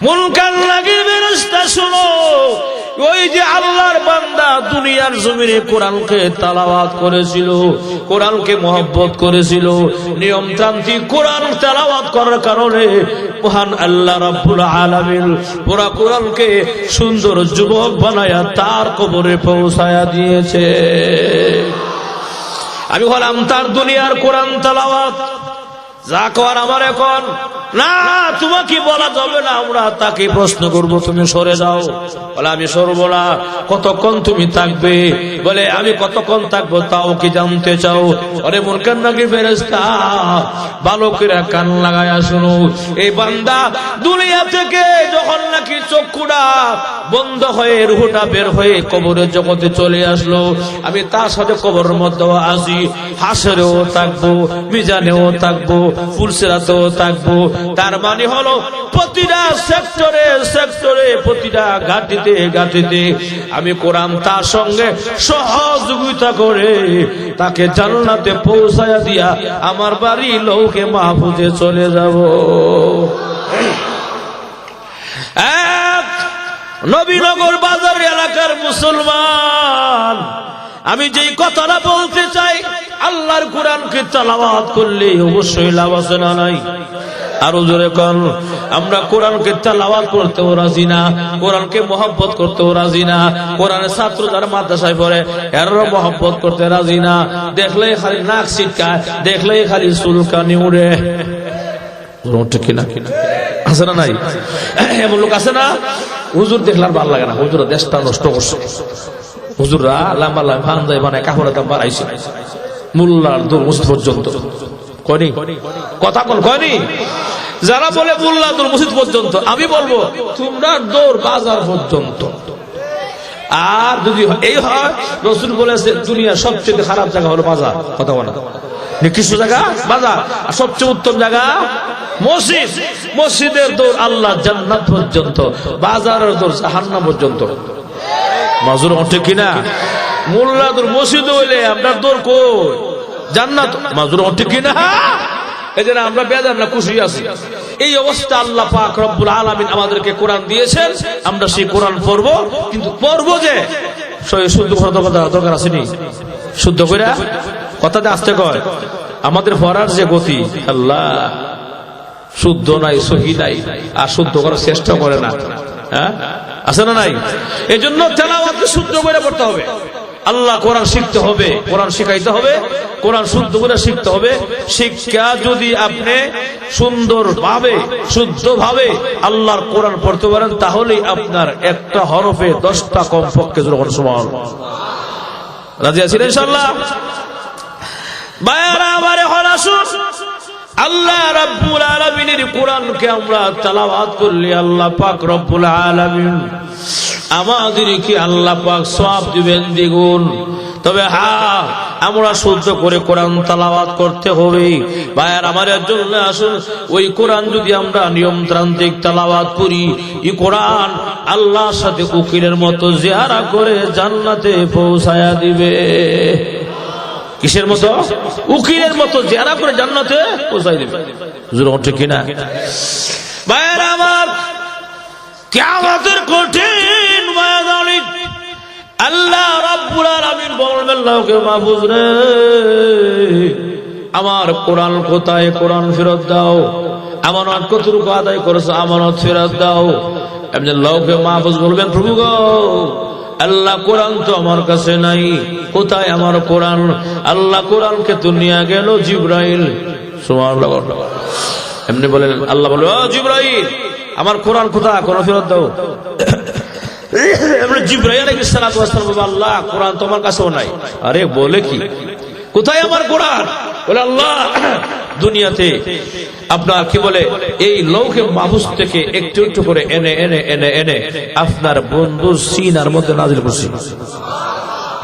মুনকার নাকি ফেরেশতা শুনো, ওই যে আল্লাহর বান্দা দুনিয়ার জমিনে কোরআনকে তেলাওয়াত করেছিল, কোরআনকে মহব্বত করেছিল, নিয়মতান্ত্রিক কোরআন তেলাওয়াত করার কারণে মহান আল্লাহ রাব্বুল আলামিন পুরা কোরআনকে সুন্দর যুবক বানায়া তার কবরে পৌঁছায়া দিয়েছে। আমি বললাম তার দুনিয়ার কোরআন তেলাওয়াত যা কর আমার এখন। না, তোমাকে বলা যাবে না, আমরা তাকে প্রশ্ন করব, তুমি সরে যাও। বলে আমি সরবো না। কতক্ষণ তুমি থাকবে? বলে আমি কতক্ষণ থাকবো তাও কি জানতে চাও? আরে মুনকার নাকি ফেরেশতা, ভালো করে কান লাগায়া শুনো। এই বান্দা দুনিয়া থেকে যখন নাকি চক্ষুটা বন্ধ হয়ে রুহটা বের হয়ে কবরের জগতে চলে আসলো, আমি তার সাথে কবরের মধ্যেও আসি, হাসরেও থাকবো, মিজানেও থাকবো, ফুলসিরাতেও থাকবো, তার মানে হলো প্রতিটা সেক্টরে সেক্টরে, প্রতিটা ঘাটিতে ঘাটিতে আমি কোরআন তার সঙ্গে সহযোগিতা করে তাকে জান্নাতে পৌঁছায়া দিয়া আমার বাড়ি লৌহে মাহফুজে চলে যাব। এক নবীনগর বাজার এলাকার মুসলমান, আমি যেই কথাটা বলতে চাই, আল্লাহর কোরআনকে তেলাওয়াত করলে অবশ্যই লাভ আছে না নাই? আরো জোরে কোন। আমরা কোরআনকে তেলাওয়াত করতেও রাজি না, কোরআনকে মহব্বত করতেও রাজি না। কোরআনের ছাত্র যারা মাদ্রাসায় পড়ে এরাও মহব্বত করতে রাজি না। দেখলেই খালি নাক ছিটকায়, দেখলেই খালি চুলকানি উড়ে। কিনা আছে না নাই? এমন লোক আছে না? হুজুর দেখলে আর ভালো লাগে না, হুজুর দেশটা নষ্ট করছে, হুজুররা লম্বা লম্বা ফান্দাই বানায় কাপড়ের দাম বাড়াইছে, মোল্লার দূর মসজিদ পর্যন্ত কয়নি কথা কোন কয়নি? যারা বলে মোল্লা দূর মসজিদ পর্যন্ত, আমি বলবো তোমরা দৌড় বাজার পর্যন্ত। আর যদি এই হয়, রাসূল বলেছে দুনিয়ার সবচেয়ে খারাপ জায়গা হলো বাজার, কথা বলা নিকৃষ্ট জায়গা বাজার, আর সবচেয়ে উত্তম জায়গা মসজিদ। মসজিদের দৌড় আল্লাহ জান্নাত পর্যন্ত, বাজারের দৌড় জাহান্নাম পর্যন্ত। মাজুর ওঠে কিনা? মোল্লা দৌড় মসজিদ হইলে আপনার দৌড় কই? জান্নাত। মাজুর ওঠে কিনা? এই জন্য আমরা বেজার না, খুশি আছি। এই অবস্থা আল্লাহ পাক রব্বুল আলামিন আমাদেরকে কোরআন দিয়েছেন, আমরা সেই কোরআন পড়বো। কিন্তু পড়বো যে শুদ্ধ করার দরকার আসেনি, শুদ্ধ করে কথাতে আসতে কয়। আমাদের পড়ার যে গতি, আল্লাহ শুদ্ধ নাই, সহি নাই, আর শুদ্ধ করার চেষ্টা করে না। হ্যাঁ, আছে না নাই? এই জন্য তেলাওয়াতকে শুদ্ধ করে পড়তে হবে। আল্লাহ কোরআন শিখতে হবে, কোরআন শিখাইতে হবে, কোরআন শুদ্ধ করে শিখতে হবে। শিক্ষা যদি আপনি সুন্দর ভাবে শুদ্ধ ভাবে আল্লাহর কোরআন পড়তে পারেন, তাহলেই আপনার একটা হরফে 10টা কমপক্ষে সমান। রাজি আছেন ইনশাআল্লাহ? বায়ারা আমারে হরাসুন, আল্লাহ রাব্বুল আলামিনের কোরআনকে আমরা তেলাওয়াত করলে আল্লাহ পাক রব্বুল আলামিন আমাদেরকে আল্লাহ পাক সওয়াব দিবেন দ্বিগুণ। তবে হ্যাঁ, আমরা শুদ্ধ করে কোরআন তেলাওয়াত করতে হবে। ভাইয়ার আমার জন্য আসুন, ওই কোরআন যদি আমরা নিয়মতান্ত্রিক তেলাওয়াত করি, এই কোরআন আল্লাহর সাথে উকিলের মতো জিয়ারা করে জান্নাতে পৌঁছায়া দিবে। কিসের মতো? উকিলের মতো জিয়ারা করে জান্নাতে পৌঁছায় দিবে। হুজুর ওঠে কিনা? ভাইয়ার আমার, কিয়ামতের কঠিন ময়দানে আল্লাহ রাব্বুল আলামিন বলবেন, লাউকে মাহফুজ রে, আমার কোরআন কোথায়? কোরআন ফেরত দাও। আমানত কতটুকু আদায় করেছো? আমানত ফেরত দাও। এমনি লাউকে মাহফুজ বলবেন, প্রভু গো, আল্লাহ কোরআন তো আমার কাছে নাই, কোথায় আমার কোরআন? আল্লাহ কোরআনকে তো নিয়ে গেল জিবরাইল। সুবহানাল্লাহ। এমনি বলেন, আল্লাহ বলে, ও জিবরাইল, আমার কোরআন কোথায়? কোরআন ফেরত দাও। জিবরাইল আলাইহিস সালাতু ওয়াস সালাম বলে, আল্লাহ কোরআন তোমার কাছেও নাই। আরে বলে কি? কোথায় আমার কোরআন? বলে আল্লাহ দুনিয়াতে আপনার কি বলে এই লৌহে মাহফুজ থেকে একটু একটু করে এনে এনে এনে এনে আপনার বন্ধুর সিনার মধ্যে নাজিল করছি।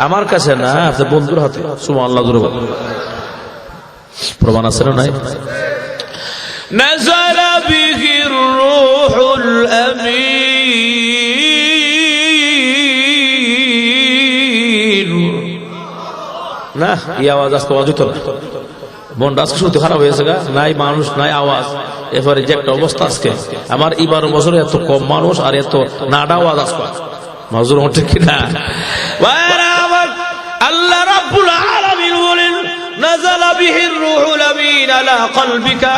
আমার কাছে না, আপনার বন্ধুর হাতে। সুবহানাল্লাহ। প্রমাণ আছে না নাই? নাযালা বিহির রূহুল আমিন। না, এই আওয়াজ আজকে অযুত না, মনটা আজকে সত্যি খারাপ হয়েছে গা, নাই মানুষ নাই আওয়াজ। এরপরে যে একটা অবস্থা আজকে, আমার 12 বছরে এত কম মানুষ আর এত নাডা আওয়াজ আজকে। মাজুর ওঠে কিনা? আল্লাহ রাব্বুল আলামিন বলেন, নাযালা বিহির রূহুল আমিন আলা কলবিকা,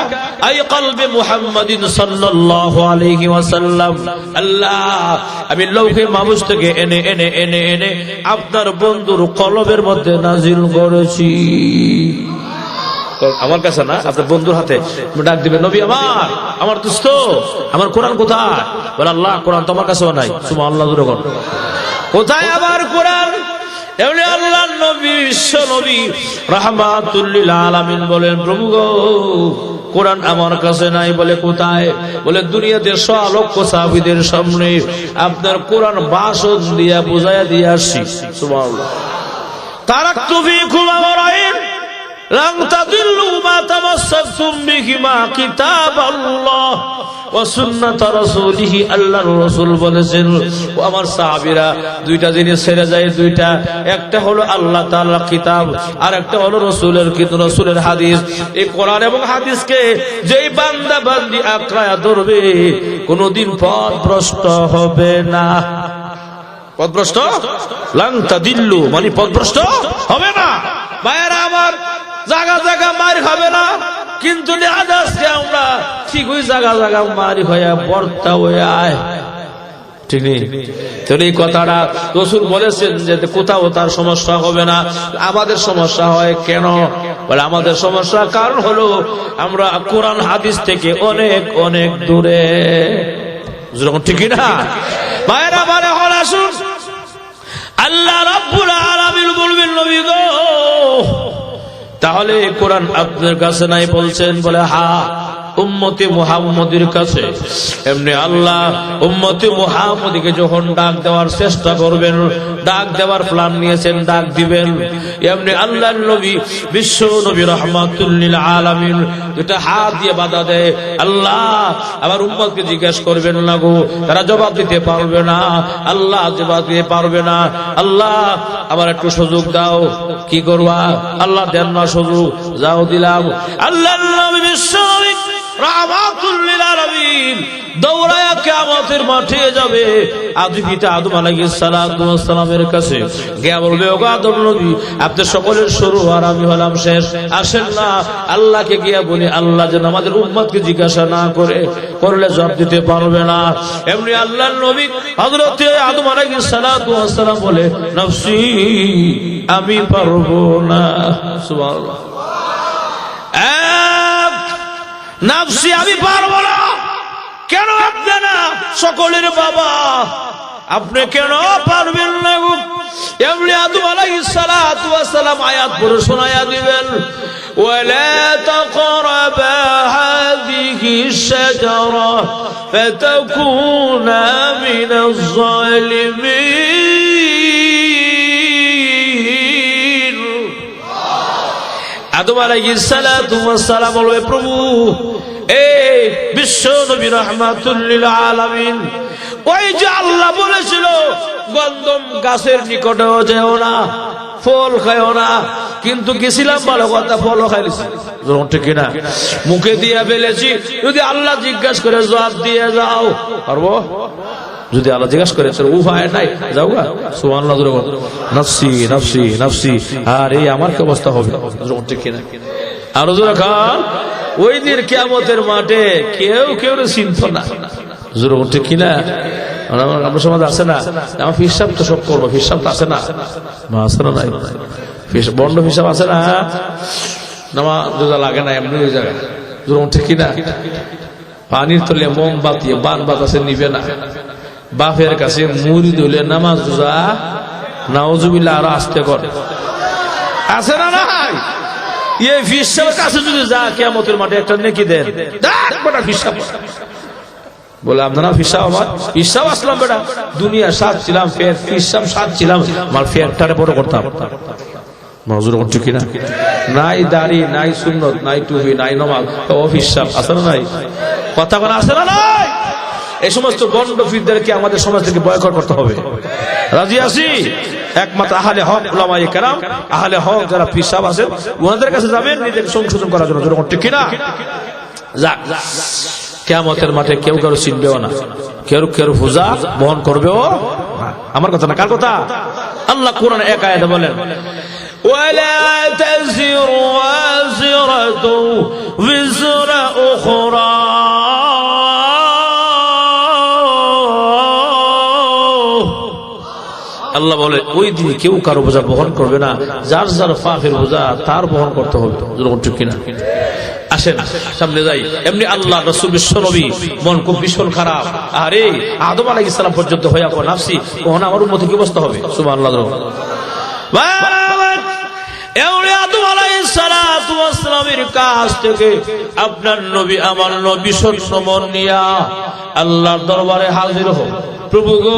আই কলবে মুহাম্মাদিন সাল্লাল্লাহু আলাইহি ওয়াসাল্লাম। আল্লাহ আমি লৌহে মাহফুজ থেকে এনে এনে এনে এনে আপনার বন্ধুর কলবের মধ্যে নাজিল করেছি। আমার কাছে না, আপনার বন্ধুর হাতে। ডাক দিবেন, নবী আমার, আমার দোস্ত, আমার কোরআন কোথায়? বলে আল্লাহ কোরআন তোমার কাছেও নাই। সুবহানাল্লাহ। কোথায় আমার কোরআন? এমনি আল্লাহ নবী, বিশ্ব নবী রাহমাতুল লিল আলামিন বলেন, প্রভু গো, কোরআন আমার কাছে নাই। বলে কোথায়? বলে দুনিয়াতে 100 লক্ষ সাহাবীদের সামনে আপনার কোরআন ভাষণ দিয়া বুঝাইয়া দিয়ে আসছি। সুবহানাল্লাহ। তারাকতু ফীকুম আমরাইন লান তাদিল্লু মা তামাসসাকতুম বিহিমা কিতাবাল্লাহ ওয়া সুন্নাত রাসূলিহি। আল্লাহর রাসূল বলেছেন, ও আমার সাহাবীরা, দুইটা জিনিস ছেড়ে যায়, দুইটা, একটা হলো আল্লাহ তাআলার কিতাব, আর একটা হলো রাসূলের হাদিস। এই কোরআন এবং হাদিসকে যেই বান্দা বান্দি আঁকড়ায়া ধরবে, কোনদিন পথভ্রষ্ট হবে না। পথভ্রষ্ট লান তাদিল্লু মানে পথভ্রষ্ট হবে না। ভাইয়েরা আমার, জায়গা জায়গা মার খাবে না, কিন্তু আজকে আমরা ঠিক ওই জায়গা জায়গা মারি হয়ে বর্তা হয়ে আয়, ঠিক নেই? তাহলে এই কথাটা রাসূল বলেছেন যে কোথাও তার সমস্যা হবে না। আমাদের সমস্যা হয় কেন? বলে আমাদের সমস্যা কারণ হলো আমরা কোরআন হাদিস থেকে অনেক অনেক দূরে, ঠিক না? ভাইয়েরা মানে হল, আসুন, আল্লাহ রাব্বুল আলামিন বলবেন, নবী গো, তাহলে কোরআন আপনার কাছে নাই বলছেন? বলে হ্যাঁ, উম্মতে মুহাম্মদের কাছে। এমনি আল্লাহ উম্মতে মুহাম্মদকে যখন ডাক দেওয়ার চেষ্টা করবেন, ডাক দেওয়ার প্ল্যান নিয়েছেন, ডাক দিবেন, এমনি আল্লাহর নবী, বিশ্ব নবী রাহমাতুল লিল আলামিন দুটা হাত দিয়ে বাধা দেয়। আল্লাহ আমার উম্মতকে জিজ্ঞেস করবেন না গো, তারা জবাব দিতে পারবে না। আল্লাহ জবাব দিতে পারবে না। আল্লাহ আমার একটু সুযোগ দাও। কি করবা? আল্লাহ দেন না সুযোগ, যাও দিলাম। আল্লাহর নবী বিশ্ব নবী রাহমাতুল লিল আলামিন দৌড়ায়া কিয়ামতের মাঠে যাবে আদি পিতা আদম আলাইহিস সালাতু ওয়াস সালামের কাছে, গিয়ে বলবে, ও আদম নবী, আপনি সকলের শুরু আর আমি হলাম শেষ, আসেন না আল্লাহকে গিয়ে বলি, আল্লাহ যেন আমাদের উম্মতকে জিজ্ঞাসা না করলে জবাব দিতে পারবে না। এমনি আল্লাহর নবী হযরত আদম আলাইহিস সালাতু ওয়াস সালাম বলে, নফসি, আমি পারবো না। সুবহানাল্লাহ। নফসি, আমি পারবো না। কেন আপনি না? সকলের বাবা, আপনি কেন পারবেন না গো? এমনি আদম আলাইহিস সালাতু ওয়াস সালাম আয়াত পড়ে শোনায়া দিবেন, ওয়ালা তাকরাবা হাযিহি শাজারা ফাতাকুনা মিনাজ জালিমিন। আদম আলাইহিস সালাতু ওয়াস সালাম বলবে, প্রভু, এই বিশ্ব নবী রাহমাতুল লিল আলামিন, ওই যে আল্লাহ বলেছিল গন্ধম গাছের নিকটেও যেও না, ফল খাইও না, কিন্তু গেছিলাম ভালো কথা, ফলও খাইছি, ঠিক কিনা? মুখে দিয়ে ফেলেছি। যদি আল্লাহ জিজ্ঞাসা করে জবাব দিয়ে যাও, পারবো? যদি আল্লাহ জিজ্ঞাসা করে উপায় নাই, যাও গা। সুবহানাল্লাহ। নফসি নফসি নফসি, আর এই আমার কি অবস্থা হবে, ঠিক কিনা? আরো জোরে খান। ওই দিন কিয়ামতের মাঠে কেউ কেউ চিনত না, ঠিক কিনা? আমার সমাজ আছে না, আমার হিসাব তো সব করবো, হিসাব তো আছে না, আছে না? নাই বন্ড হিসাব আছে না, নামাজ লাগে না এমনি ওই জায়গায়, ঠিক কিনা? পানির তলে মোমবাতি বান বাতাসে নিবে না, বাপের কাছে মুড়ি দিলে নামাজ রোজা নাউজুবিল্লাহ আরো আসতে করে, আছে না? নাই। এই ফিসাবের কাছে যদি যা কিয়ামতের মাঠে একটা নেকি দেন, ফিসাব বলে, আপনারা ফিসাব, আমার ফিসাব আসলাম বেটা, দুনিয়া সাত ছিলাম, ফের ফিসাব সাত ছিলাম, আমার ফেরটারে বড় করতাম। মজুর ঠিক কিনা? নাই দাড়ি, নাই সুন্নত, নাই টুপি, নাই নমাজ, ও ফিসাব আছে না? নাই। কথা বলা আছে না? নাই। এই সমস্ত গন্ড ফিরদেরকে আমাদের সমাজ থেকে বয়কট করতে হবে। রাজি আছি? একমাত্র আহলে হক উলামায়ে কেরাম, আহলে হক যারা ফিসাব আছে, ওনাদের কাছে যাবেন নিজেকে সংশোধন করার জন্য, ঠিক কিনা? যাক, কিয়ামতের মাঠে কেউ কারো চিনবেও না, কেউ কেউ হুজা বহন করবেও না। আমার কথা না, কার কথা? আল্লাহ কোরআনে এক আয়াতে বলেন, ওয়ালা তাযিরু ওয়াজিরাতু বিজরা উখরা। আল্লাহ বলে, ওই দিন কেউ কারো বোঝা বহন করবে না, যার যার পাপের বোঝা তার বহন করতে হবে, ঠিক কিনা? আসেন সামনে যাই। এমনি আল্লাহ রাসূল বিশ্ব নবী মন খুব ভীষণ খারাপ। আরে আদম আলাইহিস সালাম পর্যন্ত হইয়া পড় নাফসি, ওখানে আমার উম্মতের কি অবস্থা হবে? সুবহানাল্লাহ। এমনি আদম আলাইহিস সালাতু ওয়াস সালামের কাছ থেকে আপনার নবী, আমার নবী সত্য মন নিয়া আল্লাহর দরবারে হাজির হও। প্রভু গো,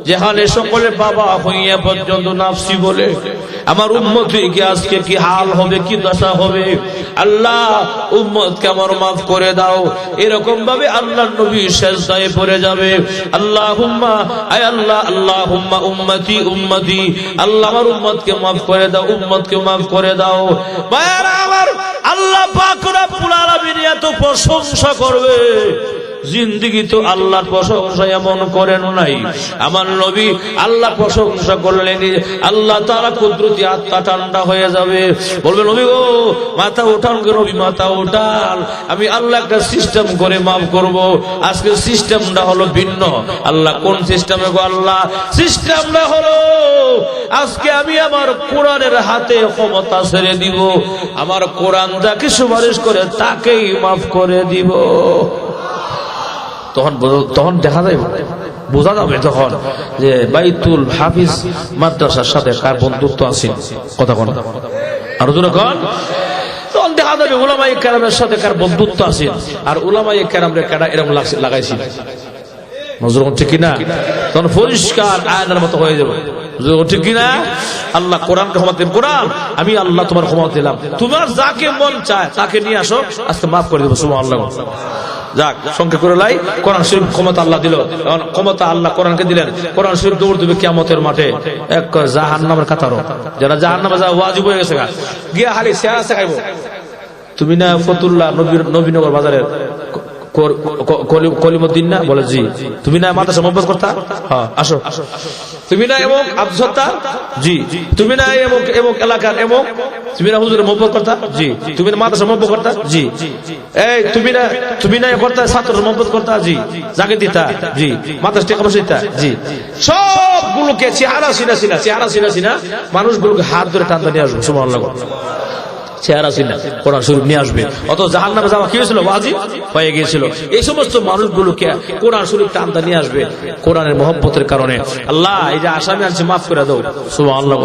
যেখানে সকলে বাবা হইয়া পর্যন্ত নাফসি বলে, আমার উম্মতের কি আজকে কি হাল হবে, কি দশা হবে। আল্লাহ উম্মতকে আমার মাফ করে দাও। এরকম ভাবে আল্লাহর নবী সিজদায় পড়ে যাবে। আল্লাহুম্মা, আয় আল্লাহ, আল্লাহুম্মা উম্মতি উম্মতি, আল্লাহ আমার উম্মতকে মাফ করে দাও, উম্মতকে মাফ করে দাও। ভাইরা আমার, আল্লাহ পাক রব্বুল আলামিন এত প্রশংসা করবে, জিন্দেগি তো আল্লাহর প্রশংসা এমন করেন নাই। আমার নবী আল্লাহ প্রশংসা করলেন, আল্লাহ তাআলা কুদরতি আত্মা ঠান্ডা হয়ে যাবে, বলবে নবী গো মাথা ওঠান গো নবী, মাথা ওঠান, আমি আল্লাহ একটা সিস্টেম করে মাফ করব। আজকে সিস্টেমটা হলো ভিন্ন। আল্লাহ কোন সিস্টেমে গো? আল্লাহ সিস্টেমটা হলো আজকে আমি আমার কোরআনের হাতে ক্ষমতা ছেড়ে দিব, আমার কোরআন যাকে সুপারিশ করে তাকেই মাফ করে দিব। তখন দেখা যায়, বোঝা যাবে তখন যে বাইতুল হাফিজ মাদ্রাসার সাথে কার বন্ধুত্ব আছে। কথা কোন আরো জোরে কোন? তখন দেখা যাবে উলামায়ে কেরামের সাথে কার বন্ধুত্ব আছে, আর উলামায়ে কেরামরে কারা এরকম লাগাইছি নজর ঠিক কিনা, তখন পরিষ্কার আয়নার মতো হয়ে যাবে। ঠিক কিনা? আল্লাহ কোরআনকে ক্ষমা দিন, কোরআন আমি আল্লাহ তোমার ক্ষমা দিলাম, তোমার যাকে মন চায় তাকে নিয়ে আসো, আজকে মাফ করে দেবো। সুবহানাল্লাহ। যাক, সংক্ষেপ করে লাই, কোরআন শরীফ ক্ষমতা আল্লাহ দিল, ক্ষমতা আল্লাহ কোরআনকে দিলেন। কোরআন শরীফ দৌড় দেবে কিয়ামতের মাঠে এক জাহান্নামের কাতারও। যারা জাহান্নামে যাওয়া ওয়াজিব হয়ে গেছে, গিয়া হালি চেহারা খাইবো। তুমি না ফতুল্লাহ নবীনগর বাজারের কলিমুদ্দিন না? বলে জি। তুমি না মাদ্রাসা মোহাম্মদ করতা? হ্যাঁ, আসো। তুমি না এমক আব্দুল সত্তার? জি। তুমি না এমক এমক এলাকার এমক? তুমি না হুজুরের মোহাম্মদ করতা? জি। তুমি না মাদ্রাসা মোহাম্মদ করতা? জি। এই তুমি না করতা ছাত্র মোহাম্মদ করতা? জি। জাগে দিতা? জি। মাদ্রাসা টেকা বসে দিতা? জি। সবগুলোকে চেহারা চিনা মানুষগুলোকে হাত ধরে টানতে নিয়ে আসবে। সুবহানাল্লাহ। চেহারা চিনা কোরআন শরীফ নিয়ে আসবে। অত জাহান্নামে যাওয়া কি হয়েছিল? ওয়াজিব হয়ে গিয়েছিল। এই সমস্ত মানুষগুলোকে কোরআন শরীফ টানতে নিয়ে আসবে কোরআনের মহব্বতের কারণে। আল্লাহ এই যে আসামি আনছে মাফ করে দাও। সুবহানাল্লাহ।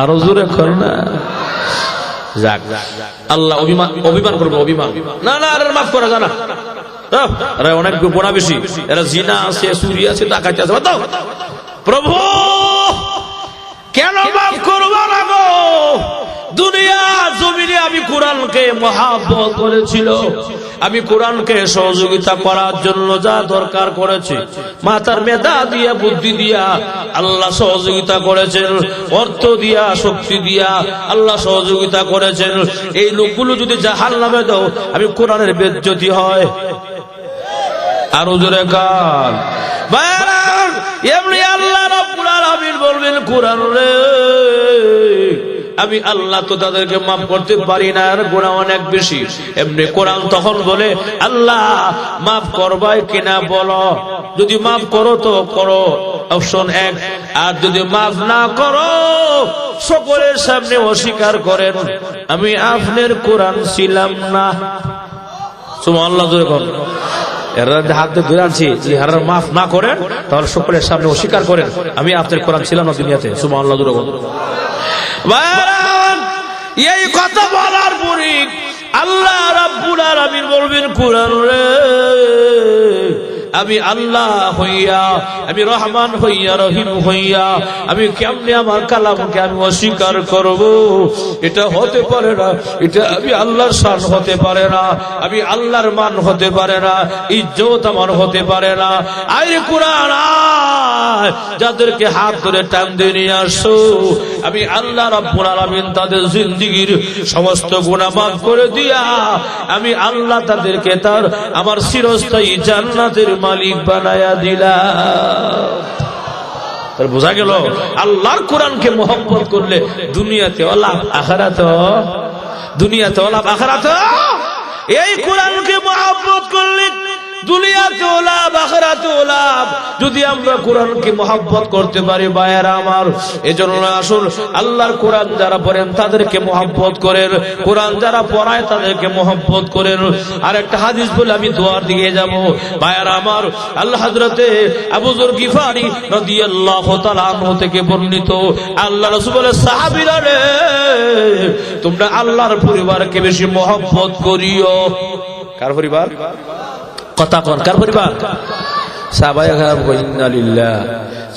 আরো জোরে করো না। যাক, আল্লাহ অভিমান করবো, অভিমান না না, আর মাফ করা জানা অনেক গোনা বেশি, এরা জিনা আছে, চুরি আছে, ডাকাতি আছে। প্রভু কেন মাফ করবো না গো? দুনিয়া জমিনে আমি কোরআনকে মহাব্বত করেছিল, আমি কোরআনকে সহযোগিতা করার জন্য যা দরকার করেছি, মাথার মেধা দিয়া বুদ্ধি দিয়া আল্লাহ সহযোগিতা করেছেন, অর্থ দিয়া শক্তি দিয়া আল্লাহ সহযোগিতা করেছেন। এই লোকগুলো যদি জাহান্নামে দাও, আমি কোরআনের বেজ্জতি হয়। আরো জোরে কান এমনি আল্লাহ রাব্বুল আলামিন বলবেন, কোরআন রে আমি আল্লাহ তো তাদেরকে মাফ করতে পারি না, আর গুনাহ অনেক বেশি। এমনি কোরআন তখন বলে, আল্লাহ মাফ করবাই কিনা বলো, যদি মাফ করো তো করো, অপশন 1, আর যদি মাফ না করো সকলের সামনে অস্বীকার করেন আমি আপনার কোরআন ছিলাম না। সুবহানাল্লাহ। এরা হাতে ধরে আনছি, যদি হারার মাফ না করেন তাহলে সকলের সামনে অস্বীকার করেন আমি আপনার কোরআন ছিলাম না দুনিয়াতে। সুবহানাল্লাহ। এই কথা বলার পরে আল্লাহ রাব্বুল আলামিন বলবেন, কোরআন রে আমি আল্লাহ হইয়া, আমি রহমান হইয়া, রহিম হইয়া আমি কেমনে আমার কালামকে আমি অস্বীকার করব? এটা হতে পারে না, এটা আমি আল্লাহর শান হতে পারে না, আমি আল্লাহর মান হতে পারে না, ইজ্জত আমার হতে পারে না। আরে কোরআন যাদেরকে হাত ধরে টান দিয়ে নিয়ে আসো, আমি আল্লাহ রাব্বুল আলামিন তাদের জিন্দেগীর সমস্ত গুনাহ মাফ করে দিয়া আমি আল্লাহ তাদেরকে তার আমার চিরস্থায়ী জান্নাতের মালিক বানায়া দিলাম। বোঝা গেল আল্লাহর কোরআনকে মহব্বত করলে দুনিয়াতে লাভ, আখিরাতে দুনিয়াতে লাভ, আখিরাতে। এই কোরআনকে মহব্বত করলে দুনিয়াতেও লাভ, আখিরাতেও লাভ। যদি আমরা কোরআনকে মহব্বত করতে পারি ভাইয়েরা আমার, এজন্য আসুন আল্লাহর কোরআন যারা পড়েন তাদেরকে মহব্বত করেন, কোরআন যারা পড়ায় তাদেরকে মহব্বত করেন। আর একটা হাদিস বলে আমি দোয়ার দিকে যাব ভাইয়েরা আমার। আল্লাহ হযরতে আবু যর গিফারি রাদিয়াল্লাহু তাআলা আনহু থেকে বর্ণিত, আল্লাহ রাসূল বলে, সাহাবীরা রে তোমরা আল্লাহর পরিবারকে বেশি মহব্বত করিও। কার পরিবার? কথা কন, কার পরিবার? সাহাবায়ে কেরাম ইন্না লিল্লাহ,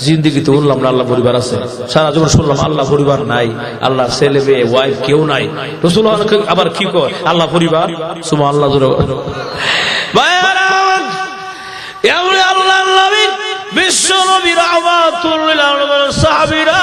জিন্দিগিতে বললাম না আল্লাহ পরিবার আছে, সারা জীবন শুনলাম আল্লাহ পরিবার নাই, আল্লাহ ছেলে মেয়ে ওয়াইফ কেউ নাই। রাসূল আবার কি কয় আল্লাহ পরিবার, সুবহানাল্লাহ। আল্লাহ নবী বিশ্ব নবী রাহমাতুল লিল আলামিন সাহাবীরা,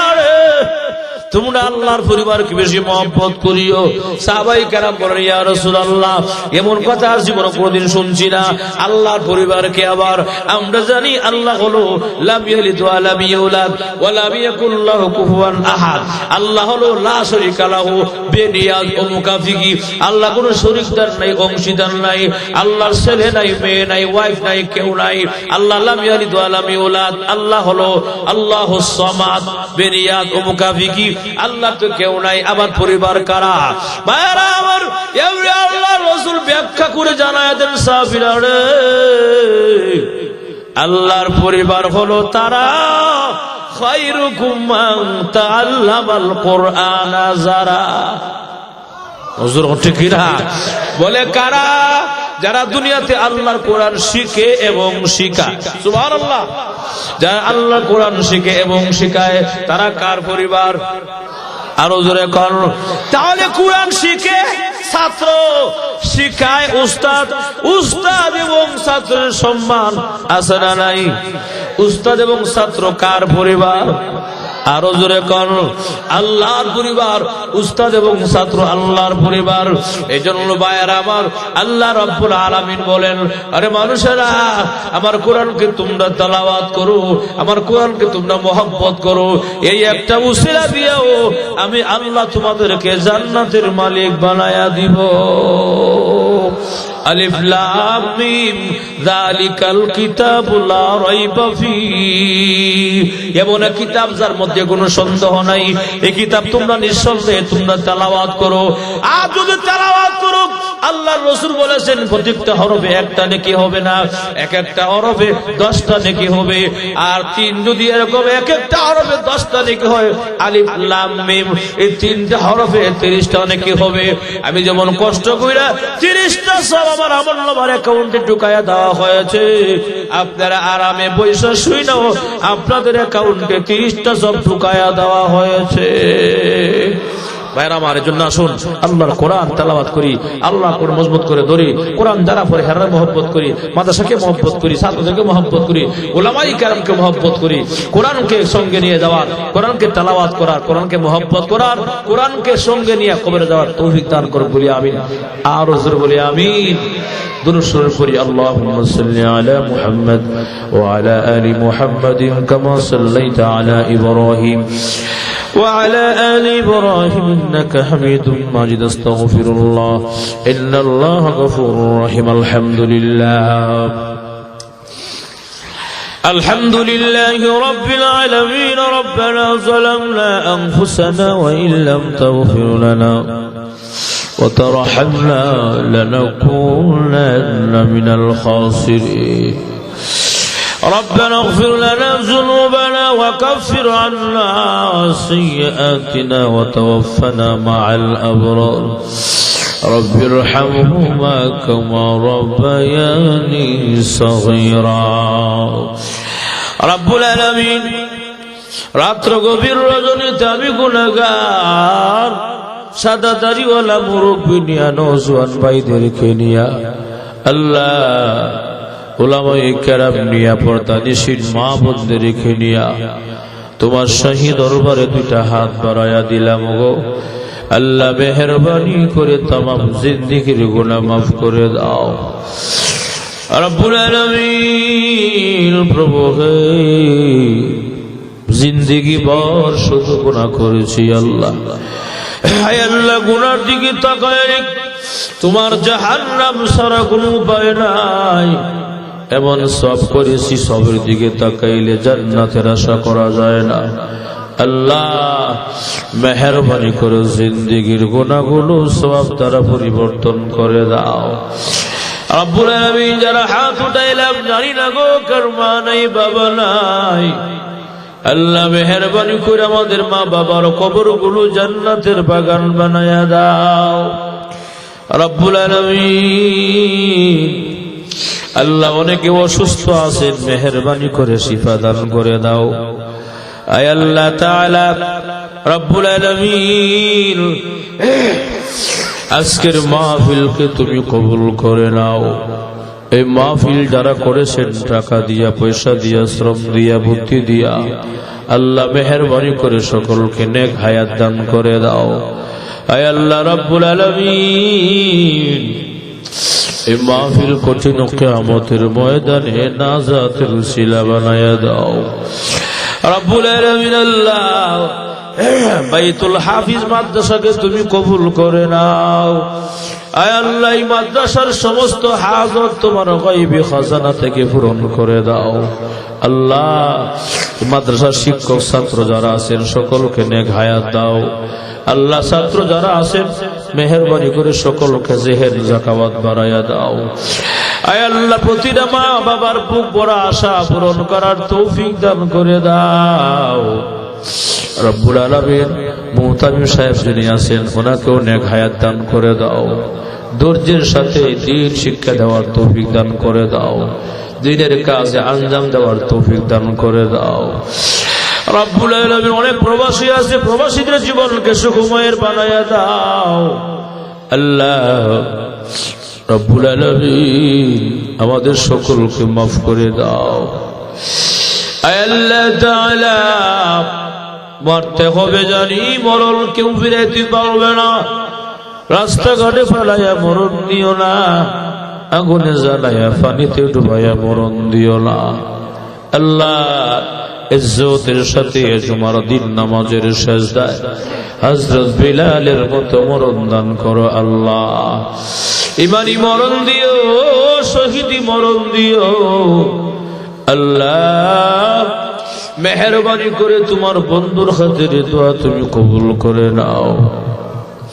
তোমরা আল্লাহর পরিবারকে বেশি মহব্বত করিও। সাহাবায়ে কেরাম বলেন, ইয়া রাসূলুল্লাহ, এমন কথা আর জীবনে কোনোদিন শুনছি না। আল্লাহর পরিবারকে আবার আমরা জানি আল্লাহ হলো লাম ইয়ালিদ ওয়া লাম ইউলাদ ওয়া লাম ইয়াকুল লাহু কুফুয়ান আহাদ। আল্লাহ হলো লা শারীকা লাহু বেনিয়াজ ও মুকাফিকি। আল্লাহ কোনো শরীকদার নাই, অংশীদার নাই। আল্লাহর ছেলে নাই, মেয়ে নাই, ওয়াইফ নাই, কেউ নাই। আল্লাহ লাম ইয়ালিদ ওয়া লাম ইউলাদ। আল্লাহ হলো আল্লাহুস সামাদ বেনিয়াজ ও মুকাফিকি। আল্লাহ তো কেউ নাই, আবার পরিবার কারা? ভাইরা আমার, আল্লাহ রাসূল ব্যাখ্যা করে জানায় দেন সাহাবীরা, আল্লাহর পরিবার হলো তারা খায়রুকুম মান তাআল্লামাল কুরআনা যারা। হুজুর ঠিক কিনা বলে কারা? যারা দুনিয়াতে আল্লাহর কোরআন শিখে এবং শিখায়। সুবহানাল্লাহ। যারা আল্লাহর কোরআন শিখে এবং শিখায় তারা কার পরিবার? আরো জোরে কর। তাহলে কোরআন শিখে ছাত্র, শিখায় উস্তাদ, উস্তাদ এবং ছাত্রের সম্মান আছে না নাই? উস্তাদ এবং ছাত্র কার পরিবার? আরো জোরে কর। আল্লাহর পরিবার। উস্তাদ এবং ছাত্র আল্লাহর পরিবার। এজন্য ভাইয়েরা আমার, আল্লাহ রাব্বুল আলামিন বলেন, আরে মানুষেরা, আমার কোরআনকে তোমরা তেলাওয়াত করো, আমার কোরআনকে তোমরা মহব্বত করো। এই একটা উসিলা দিয়েও আমি আল্লাহ তোমাদেরকে জান্নাতের মালিক বানায়া দিব। আলিফ লাম মিম যালিকাল কিতাবু লা রাইবা ফীহি। এমন এক কিতাব যার মধ্যে কোনো সন্দেহ নাই। এই কিতাব তোমরা নিঃসন্দেহে তোমরা তেলাওয়াত করো। আর যদি তেলাওয়াত করো, আল্লাহর রাসূল বলেছেন প্রত্যেকটা হরফে একটা নেকি হবে না, এক একটা হরফে 10টা নেকি হবে। আর তিন যদি এরকম এক একটা হরফে 10টা নেকি হয়, আলিফ লাম মিম এই তিনটা হরফে 30টা নেকি হবে। আমি যেমন কষ্ট কইরা 30টা সব আমার আমলনামার অ্যাকাউন্টে ঢুকায়া দেওয়া হয়েছে, আপনারা আরামে বৈশা শুইনাও আপনাদের অ্যাকাউন্টে 30টা সব ঢুকায়া দেওয়া হয়েছে। ভাইরা আমার, জন্য আসুন আল্লাহর কোরআন তেলাওয়াত করি, আল্লাহ কোরআন মজবুত করে ধরি। কোরআন যারা পড়ে হেরার মহব্বত করি, মাদ্রাসাকে মহব্বত করি, ছাত্রদেরকে মহব্বত করি, উলামায়ে কেরামকে মহব্বত করি। কোরআনকে সঙ্গে নিয়ে যাওয়ার, কোরআনকে তেলাওয়াত করার, কোরআনকে মহব্বত করার, কোরআনকে সঙ্গে নিয়ে কবরে যাওয়ার তৌফিক দান করুন বলি আমিন। আর হুজুর বলি আমিন। দুরূদ শরীফ পড়ি। আল্লাহুম্মা সাল্লি আলা মুহাম্মাদ ওয়া আলা আলি মুহাম্মাদিন কামা সাল্লাইতা আলা ইব্রাহিম وعلى آل إبراهيم إنك حميد مجيد. استغفر الله إن الله غفور رحيم. الحمد لله رب العالمين. ربنا ظلمنا أنفسنا وإن لم تغفر لنا وترحمنا لنكونن من الخاسرين. ربنا اغفر لنا ذنوبنا وكفر عنا سيئاتنا وتوفنا مع الأبرار. رب ارحمهما كما ربياني صغيرا. رب العالمين, রাত্র গভীর রজনীতে আমি গুনাহগার সাদা দাড়িওয়ালা মুরব্বি নিয়া, নওজোয়ান ভাইদেরকে নিয়া, আল্লাহ উলামায়ে কেরাম নিয়া, পর্দানিশীন মা বোনদেরকে নিয়া তোমার শাহী দরবারে দুইটা হাত বাড়ায়া দিলাম গো আল্লাহ। মেহেরবানি করে तमाम জিন্দেগীর গুনাহ মাফ করে দাও রব্বুল আলামিন। প্রভু হে, জিন্দেগি ভর শুধু গুনাহ করেছি আল্লাহ। হায় আল্লাহ, গুনার দিকে তাকায় তোমার জাহান্নাম ছাড়া কোনো উপায় নাই। এমন সব করেছি, সবের দিকে তাকাইলে জান্নাতের আশা করা যায় না। আল্লাহ মেহেরবানি করে জিন্দেগীর গুনাহগুলো সওয়াব দ্বারা পরিবর্তন করে দাও রব্বুল আলামিন। যারা হাত উঠাইলাম জানি না গো কার মা নাই, বাবা নাই, আল্লাহ মেহেরবানি করে আমাদের মা বাবার কবরগুলো জান্নাতের বাগান বানায়া দাও রব্বুল আলামিন। আল্লাহ অনেকে অসুস্থ আছেন, মেহেরবানি করে শিফা দান করে দাও। আয় আল্লাহ তাআলা রব্বুল আলামিন, আজকের মাহফিলকে তুমি কবুল করে নাও। এই মাহফিল যারা করেছেন টাকা দিয়া, পয়সা দিয়া, শ্রম দিয়া, বুদ্ধি দিয়া, আল্লাহ মেহেরবানি করে সকলকে নেক হায়াত দান করে দাও। আয় আল্লাহ রব্বুল আলামিন, এই মাহফিল কঠিন কিয়ামতের ময়দানে নাজাতের উসিলা বানায়া দাও রব্বুল আলামিন। আল্লাহ বাইতুল হাফিজ মাদ্রাসাকে তুমি কবুল করে নাও। আয় আল্লাহ, এই মাদ্রাসার সমস্ত হাজত তোমার গায়বী খাজানা থেকে পূরণ করে দাও। আল্লাহ, মাদ্রাসার শিক্ষক ছাত্র যারা আছেন সকলকে নেক হায়াত দাও। আল্লাহ, ছাত্র যারা আছেন মেহেরবানি করে সকলকে জেহের যাকাত বাড়াইয়া দাও। আয় আল্লাহ, প্রতিটা মা বাবার বুক ভরা আশা পূরণ করার তৌফিক দান করে দাও রব্বুল আলামিন। মুহতামিম সাহেব যিনি আছেন ওনাকেও নেক হায়াত দান করে দাও। ধৈর্যের সাথে দ্বীন শিক্ষা দেওয়ার তৌফিক দান করে দাও। দ্বীনের কাজে আঞ্জাম দেওয়ার তৌফিক দান করে দাও রব্বুল আলামিন। অনেক প্রবাসী আছে, প্রবাসীদের জীবনকে সুখময়ের বানায়া দাও আল্লাহ রব্বুল আলামিন। আমাদের সকলকে মাফ করে দাও আয় আল্লাহ তাআলা। মরতে হবে জানি, মরণ কেউ ফিরাইতে পারবে না। রাস্তাঘাটে ফেলাইয়া মরণ দিও না, আগুনে জ্বালাইয়া পানিতে ডুবাইয়া মরণ দিও না আল্লাহ। ইজ্জতের সাথে জুমার দিন নামাজের সেজদায় হযরত বিলালের মতো মরণ দান করো আল্লাহ। ইমানি মরণ দিও, শহীদি মরণ দিও আল্লাহ। মেহেরবানি করে তোমার বন্ধুর খাতিরে দোয়া তুমি কবুল করে নাও।